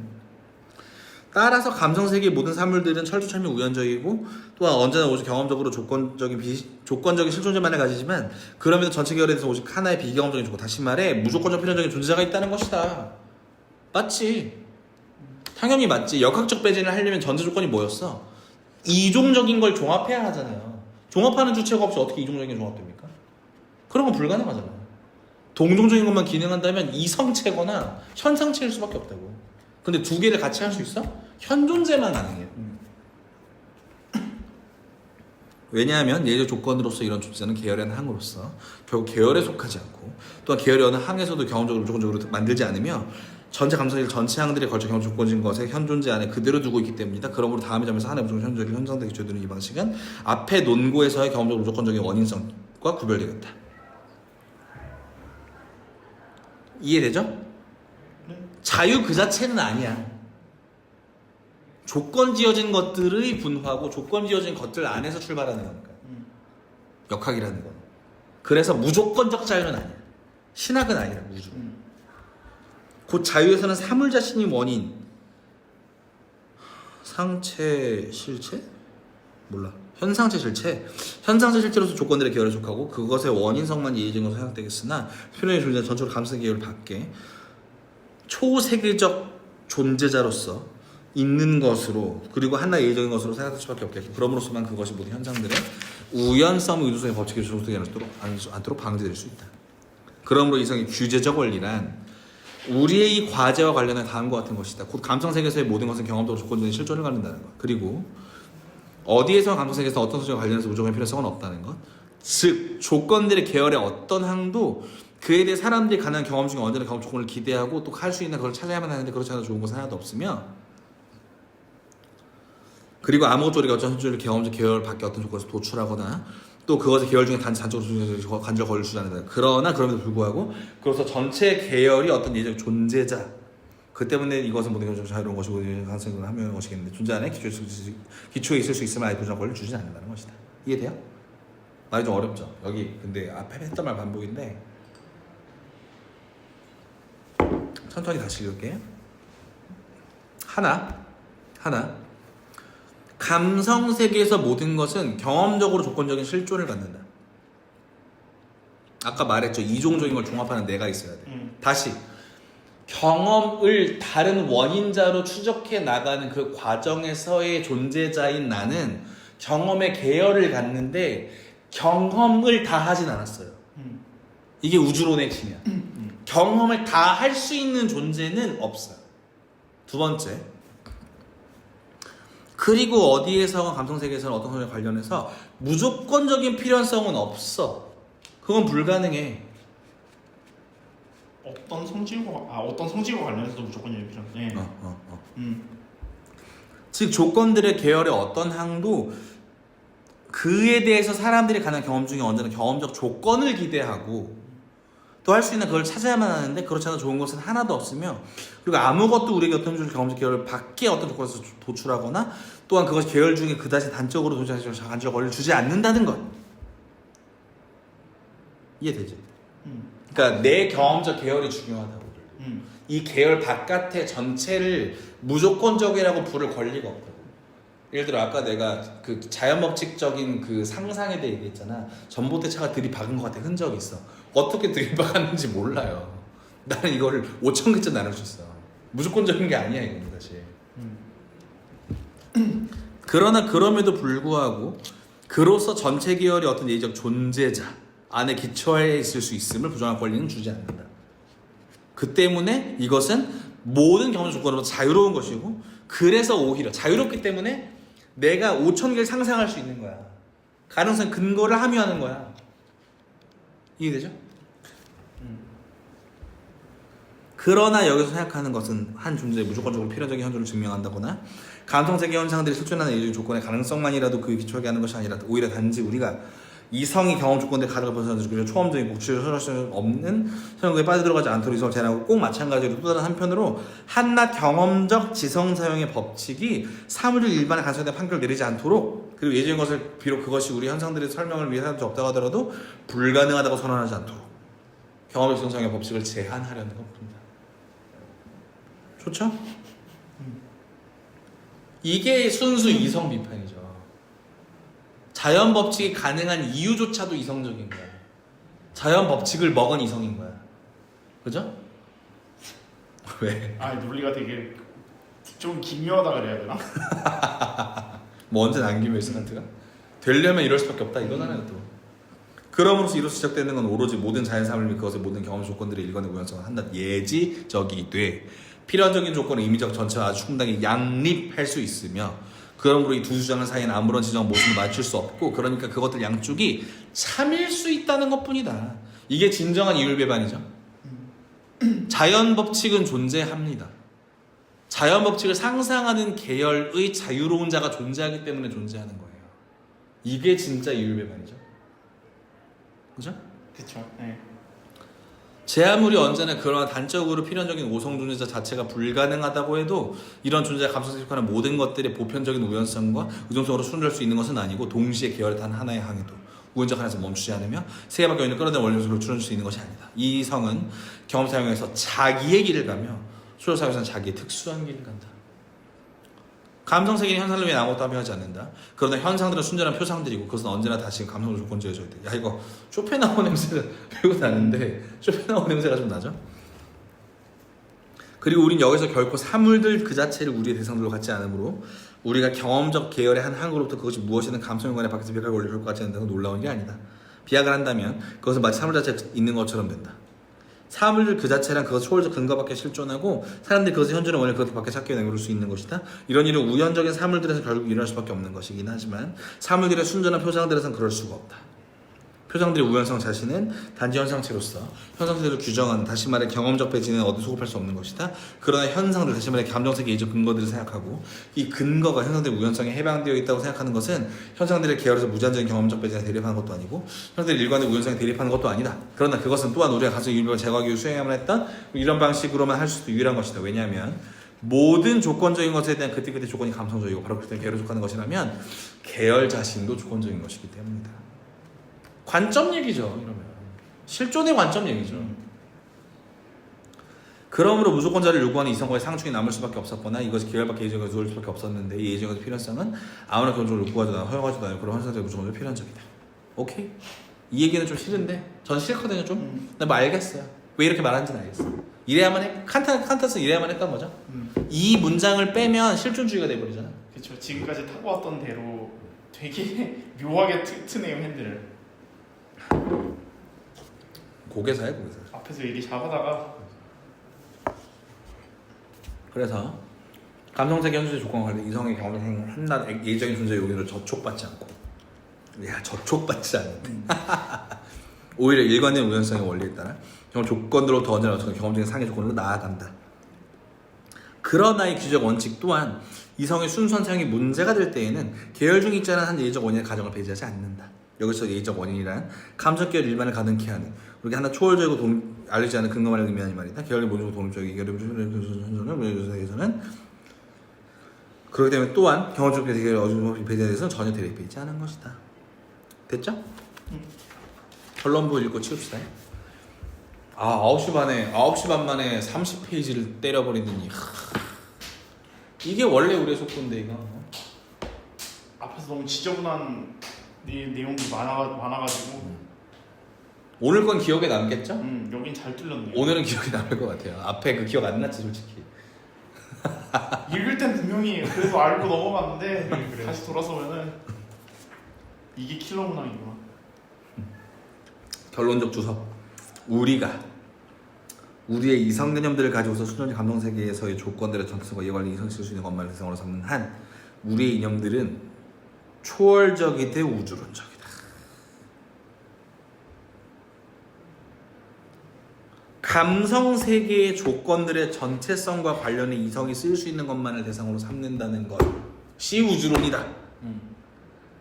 따라서 감성세계의 모든 사물들은 철두철미 우연적이고 또한 언제나 오직 경험적으로 조건적인 실존재만을 가지지만 그럼에도 전체 계열에 대해서 오직 하나의 비경험적인 조건, 다시 말해 무조건적 필연적인 존재가 있다는 것이다. 맞지? 당연히 맞지. 역학적 배진을 하려면 전제 조건이 뭐였어? 이종적인 걸 종합해야 하잖아요. 종합하는 주체가 없이 어떻게 이종적인 게 종합됩니까? 그런 건 불가능하잖아요. 동종적인 것만 기능한다면 이성체거나 현상체일 수밖에 없다고. 근데 두 개를 같이 할 수 있어? 현존재만 가능해요. 왜냐하면 예외적 조건으로서 이런 존재는 계열의 한 항으로서 결국 계열에 속하지 않고 또한 계열의 어느 항에서도 경험적으로 무조건적으로 만들지 않으며 전체 감성의 전체 항들에 걸쳐 경험 조건인 것에 현존재 안에 그대로 두고 있기 때문이다. 그러므로 다음의 점에서 하나의 무조건 현존을 현상되게 기초되는 이 방식은 앞에 논고에서의 경험적으로 무조건적인 원인성과 구별되겠다. 이해되죠? 자유 그 자체는 아니야. 조건 지어진 것들의 분화고 조건 지어진 것들 안에서 출발하는 거니까. 역학이라는 건. 그래서 무조건적 자유는 아니야. 신학은 아니라 우주. 곧 자유에서는 사물 자신이 원인, 상체 실체? 몰라. 현상체 실체? 현상체 실체로서 조건들의 계열에 속하고 그것의 원인성만 예의적인 것으로 생각되겠으나 표현의 존재 전체로 감성 계열 밖에 초세계적 존재자로서 있는 것으로 그리고 하나의 예의적인 것으로 생각할 수밖에 없겠고 그럼으로써만 그것이 모든 현상들의 우연성, 의도성의 법칙에 조속되지 않도록 방지될 수 있다. 그러므로 이성의 규제적 원리란 우리의 이 과제와 관련한 다음과 같은 것이다. 곧 감성세계에서의 모든 것은 경험적으로 조건적인 실존을 갖는다는 것. 그리고 어디에서 감성세계에서 어떤 소재와 관련해서 무조건의 필요성은 없다는 것. 즉 조건들의 계열의 어떤 항도 그에 대해 사람들이 가능한 경험 중에 언제나 경험 조건을 기대하고 또 할 수 있는 그걸 찾아야만 하는데 그렇지 않아 좋은 것은 하나도 없으며 그리고 아무것도 우리가 어떤 현존을 경험적 계열 밖에 어떤 조건에서 도출하거나 또 그것의 계열 중에 단적으로 간절 권리를 주지 않는다. 그러나 그럼에도 불구하고 그래서 전체 계열이 어떤 예적 존재자 그 때문에 이것은 모든 경험적 자유로운 것이고 가능성을 하면 것이겠는데 존재 안에 기초에 있을 수 있음을 아예 부정한 권리를 주지 않는다는 것이다. 이해돼요? 말이 좀 어렵죠? 여기 근데 앞에 했던 말 반복인데 천천히 다시 읽을게요. 하나 감성 세계에서 모든 것은 경험적으로 조건적인 실존을 갖는다. 아까 말했죠. 이종적인 걸 종합하는 내가 있어야 돼. 다시 경험을 다른 원인자로 추적해 나가는 그 과정에서의 존재자인 나는 경험의 계열을 갖는데 경험을 다 하진 않았어요. 이게 우주론의 핵심이야. 경험을 다 할 수 있는 존재는 없어요. 두 번째, 그리고 어디에서건 감성세계에서는 어떤 성에 관련해서 무조건적인 필연성은 없어. 그건 불가능해. 어떤 성질과 관련해서도 무조건 얘기죠. 네. 즉 조건들의 계열의 어떤 항도 그에 대해서 사람들이 갖는 경험 중에 언제나 경험적 조건을 기대하고 또 할 수 있는 그걸 찾아야만 하는데 그렇지 않아 좋은 것은 하나도 없으며 그리고 아무것도 우리에게 어떤 경험적 계열 밖에 어떤 조건에서 도출하거나 또한 그것이 계열 중에 그다지 단적으로 도출해서 간접 권리를 주지 않는다는 것. 이해되지? 그러니까 내 경험적 계열이 중요하다고. 이 계열 바깥의 전체를 무조건적이라고 부를 권리가 없다고. 예를 들어 아까 내가 그 자연법칙적인 그 상상에 대해 얘기했잖아. 전봇대 차가 들이박은 것 같아. 흔적이 있어. 어떻게 들이박았는지 몰라요. 나는 이거를 5,000개째 나눌 수 있어. 무조건적인 게 아니야 이건 사실. 그러나 그럼에도 불구하고 그로서 전체 계열의 어떤 예적 존재자 안에 기초해 있을 수 있음을 부정할 권리는 주지 않는다. 그 때문에 이것은 모든 경험 조건으로 자유로운 것이고 그래서 오히려 자유롭기 때문에 내가 5,000개를 상상할 수 있는 거야. 가능성 근거를 함유하는 거야. 이해되죠? 그러나 여기서 생각하는 것은 한 존재의 무조건적으로 필연적인 현존을 증명한다거나 감성세계 현상들이 실존하는 예적 조건의 가능성만이라도 그 기초하게 하는 것이 아니라 오히려 단지 우리가 이성이 경험 조건들을 가져가 벗어나서 초험적인 복취를 설할 수 없는 성격에 빠져들어가지 않도록 이성을 제한하고 꼭 마찬가지로 또 다른 한편으로 한낱 경험적 지성 사용의 법칙이 사물들 일반의 가능성에 대한 판결을 내리지 않도록 그리고 예정인 것을 비록 그것이 우리 현상들의 설명을 위해 사람들이 없다고 하더라도 불가능하다고 선언하지 않도록 경험적 지성 사용의 법칙을 제한하려는 것입니다. 좋죠? 이게 순수 이성 비판이죠. 자연 법칙이 가능한 이유조차도 이성적인 거야. 자연 법칙을 먹은 이성인 거야. 그죠? 왜? 논리가 되게 좀 기묘하다 그래야 되나? 뭐 언제 남기며 있어 칸트가? 되려면 이럴 수밖에 없다 이거잖아요 또. 그럼으로써 이로 시작되는 건 오로지 모든 자연사물 및 그것의 모든 경험 조건들의 일관의 우연성을 한낱 예지적이 돼 필연적인 조건의 의미적 전체와 아주 충분하게 양립할 수 있으며 그러므로 이 두 주장 사이에는 아무런 지정 모습을 맞출 수 없고 그러니까 그것들 양쪽이 참일 수 있다는 것뿐이다. 이게 진정한 이율배반이죠. 자연 법칙은 존재합니다. 자연 법칙을 상상하는 계열의 자유로운 자가 존재하기 때문에 존재하는 거예요. 이게 진짜 이율배반이죠. 그죠? 그쵸. 네. 제 아무리 언제나 그러한 단적으로 필연적인 오성 존재자 자체가 불가능하다고 해도 이런 존재가 감성에 속하는 모든 것들의 보편적인 우연성과 의존성으로 순조할 수 있는 것은 아니고 동시에 계열의 단 하나의 항에도 우연적 하나에서 멈추지 않으며 세계밖에 있는 끌어내는 원리 요소를 줄여줄 수 있는 것이 아니다. 이 성은 경험 사용에서 자기의 길을 가며 소설 사용에서는 자기의 특수한 길을 간다. 감성세계는 현상을 위해 아무것도 함유하지 않는다. 그러나 현상들은 순전한 표상들이고 그것은 언제나 다시 감성으로 조건지어져야 돼. 야 이거 쇼펜하우어 냄새가 배고 나는데 쇼펜하우어 냄새가 좀 나죠? 그리고 우린 여기서 결코 사물들 그 자체를 우리의 대상들로 갖지 않으므로 우리가 경험적 계열의 한 항으로부터 그것이 무엇이든 감성연관에 밖에서 비약을 원리를 갖지 않는다는 건 놀라운 게 아니다. 비약을 한다면 그것은 마치 사물 자체가 있는 것처럼 된다. 사물들 그 자체란 그것을 초월적 근거밖에 실존하고 사람들이 그것의 현존의 원인을 그것 밖에 찾기 위해 내놓을 수 있는 것이다. 이런 일은 우연적인 사물들에서 결국 일어날 수밖에 없는 것이긴 하지만 사물들의 순전한 표상들에서는 그럴 수가 없다. 표상들의 우연성 자신은 단지 현상체로서 현상체를 규정하는 다시 말해 경험적 배지는 어디 소급할 수 없는 것이다. 그러나 현상들 다시 말해 감정세계 예적 근거들을 생각하고 이 근거가 현상들의 우연성에 해방되어 있다고 생각하는 것은 현상들의 계열에서 무제한적인 경험적 배지에 대립하는 것도 아니고 현상들의 일관의 우연성에 대립하는 것도 아니다. 그러나 그것은 또한 우리가 가서 유일을 제거하기 위해 수행해야만 했던 이런 방식으로만 할 수도 유일한 것이다. 왜냐하면 모든 조건적인 것에 대한 그때그때 조건이 감성적이고 바로 그때 계열에 속하는 것이라면 계열 자신도 조건적인 것이기 때문이다. 관점 얘기죠. 이러면 실존의 관점 얘기죠. 그러므로 무조건자를 요구하는 이성과의 상충이 남을 수밖에 없었거나 이것이 계열밖에 예정에 누울 수밖에 없었는데 이 예정의 필연성은 아무나 경종을 요구하지도 않고 허용하지도 않고 그런 환상적인 무조건적으로 필연적이다. 오케이? 이 얘기는 좀 싫은데 전 싫거든요 좀. 근데 뭐 알겠어요. 왜 이렇게 말하는지는 알겠어. 이래야만 해. 칸트는 이래야만 했던 거죠. 음. 이 문장을 빼면 실존주의가 돼버리잖아. 그렇죠. 지금까지 타고 왔던 대로 되게 묘하게 트네요 핸들을. 고개사야 고개사. 앞에서 얘기하다가 그래서 감성적 현실의 조건과 관련 이성의 경험을 한낱 예적인 존재의 요인으로 저촉받지 않고, 야 저촉받지 않는데 오히려 일관된 우연성의 원리에 따라 경험 조건으로부터 언제나 어떤 경험적인 상해 조건으로 나아간다. 그러나 이 규적 원칙 또한 이성의 순수한 사용이 문제가 될 때에는 계열 중에 있지 않은 한 예적 원인의 가정을 배제하지 않는다. 여기서 예적 원인이란 감정 계열 일반을 가능케 하는, 우리가 하나 초월적이고 알려지지 않은 근거만을 의미하는 말이다. 계열의 모종으로 독립적인 계열에서는 그렇기 때문에 또한 경험적 계열의 어중없이 배제에 대해서는 전혀 대립해 있지 않은 것이다. 됐죠? 결론부 읽고 치웁시다. 9시 반 만에 30페이지를 때려버리더니 이게 원래 우리의 속도인데 이거. 앞에서 너무 지저분한 내용이 많아가지고 오늘 건 기억에 남겠죠? 여긴 잘 뚫렸네요. 오늘은 기억에 남을 것 같아요. 앞에 그 기억 안 났지 솔직히. 읽을 땐 분명히 그래도 알고 넘어갔는데 다시 돌아서면은 이게 킬러 문항이구나. 결론적 주석. 우리의 이성 개념들을 가지고서 수존의 감정 세계에서의 조건들의 정체성과 이와 관련 이성을 쓸 수 있는 것만을 대상으로 삼는 한 우리의 이념들은 초월적이되 우주론적이다. 감성 세계의 조건들의 전체성과 관련해 이성이 쓸 수 있는 것만을 대상으로 삼는다는 것이 우주론이다.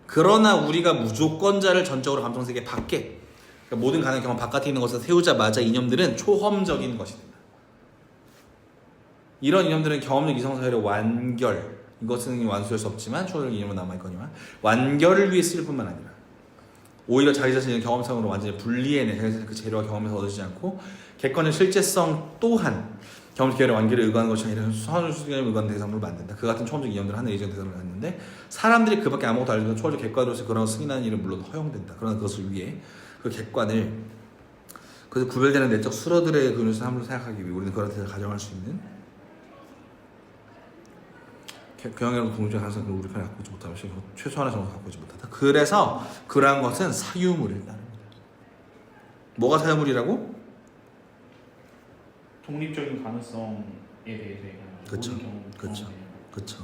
그러나 우리가 무조건자를 전적으로 감성 세계 밖에, 그러니까 모든 가능한 경험 바깥에 있는 것을 세우자마자 이념들은 초험적인 것이 된다. 이런 이념들은 경험적 이성사회의 완결, 이것은 완수할 수 없지만 초월적 이념은 남아있거니와 완결을 위해 쓸 뿐만 아니라 오히려 자기 자신의 경험성으로 완전히 분리해내 자기 자신의 그 재료와 경험에서 얻어지지 않고 객관의 실제성 또한 경험적 계열의 완결에 의거하는 것이 아니라 선수적인 의거하는 대상으로 만든다. 그 같은 초험적 이념들은 하나의 예정 대상으로 갖는데 사람들이 그밖에 아무것도 알지 못한 초월적 객관으로서 그런 승인하는 일은 물론 허용된다. 그러나 그것을 위해 그 객관을 그래서 구별되는 내적 수로들의 근원을 함으로 생각하기 위해 우리는 그런 데서 가정할 수 있는 경영이라도 동물적 가능성을 우리 편에 갖고 있지 못하면 최소한의 정도 갖고 있지 못하다. 그래서 그러한 것은 사유물을 따릅니다. 뭐가 사유물이라고? 독립적인 가능성에 대해서 그쵸. 모든 경험, 그쵸. 경험이에요. 그쵸.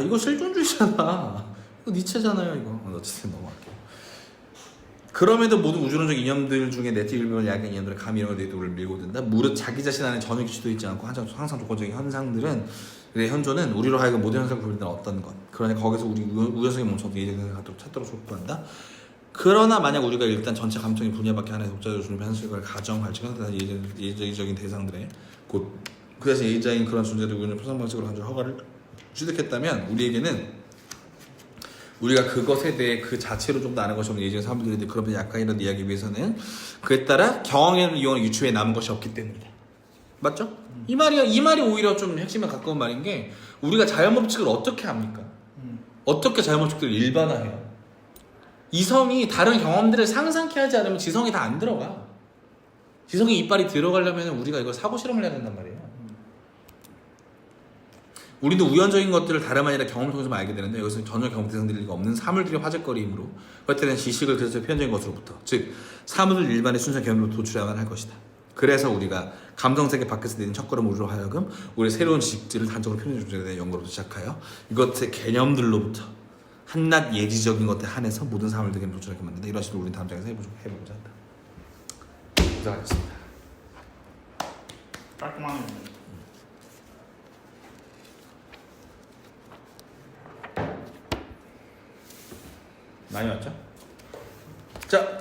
이거 실존주의잖아. 이거 니체잖아요 이거. 어쨌든 넘어갈게요. 그럼에도 모든 우주론적 이념들 중에 내적 일부분 야간 이념들은 감히 이런 내도를 밀고 든다. 무릇 자기 자신 안에 전혀 규칙도 있지 않고 항상 조건적인 현상들은 현조는 우리로 하여금 모든 현상을 구별되는 어떤 것, 그러나 거기서 우리 우연성에 멈춰서 예정을 찾도록 촉구한다. 그러나 만약 우리가 일단 전체 감정의 분야밖에 하나의 독자적으로 주는 현실을 가정할지 예정적인 대상들의 곧 그 대신 예자인 그런 존재들 우연의 표상 방식으로 가지고 허가를 취득했다면 우리에게는 우리가 그것에 대해 그 자체로 좀 더 아는 것이 없는 예전 사람들인데 그런 약간이라도 이야기 위해서는 그에 따라 경험을 이용한 유추에 남은 것이 없기 때문이다. 맞죠? 이 말이 오히려 좀 핵심에 가까운 말인 게 우리가 자연법칙을 어떻게 합니까? 어떻게 자연법칙들을 일반화해요? 이성이 다른 경험들을 상상케 하지 않으면 지성이 다 안 들어가. 지성의 이빨이 들어가려면 우리가 이걸 사고 실험을 해야 된단 말이에요. 우리도 우연적인 것들을 다름 아니라 경험을 통해서 알게 되는데 여기서 전혀 경험 대상들이 없는 사물들이 화제거리이므로 그때 대한 지식을 그래서 표현적인 것으로부터 즉 사물들 일반의 순수한 경험으로 도출해야만 할 것이다. 그래서 우리가 감성세계 밖에서 내는 첫걸음 우리로 하여금 우리의 새로운 지식들을 단적으로 표현해 주는 데 대한 연구로부터 시작하여 이것의 개념들로부터 한낱 예지적인 것에 한해서 모든 사물들에게 도출하게 만든다. 이런 식으로 우리는 다음 장에서 해보고자 한다. 고생하셨습니다. 깔끔하네요. 많이 왔죠? 자,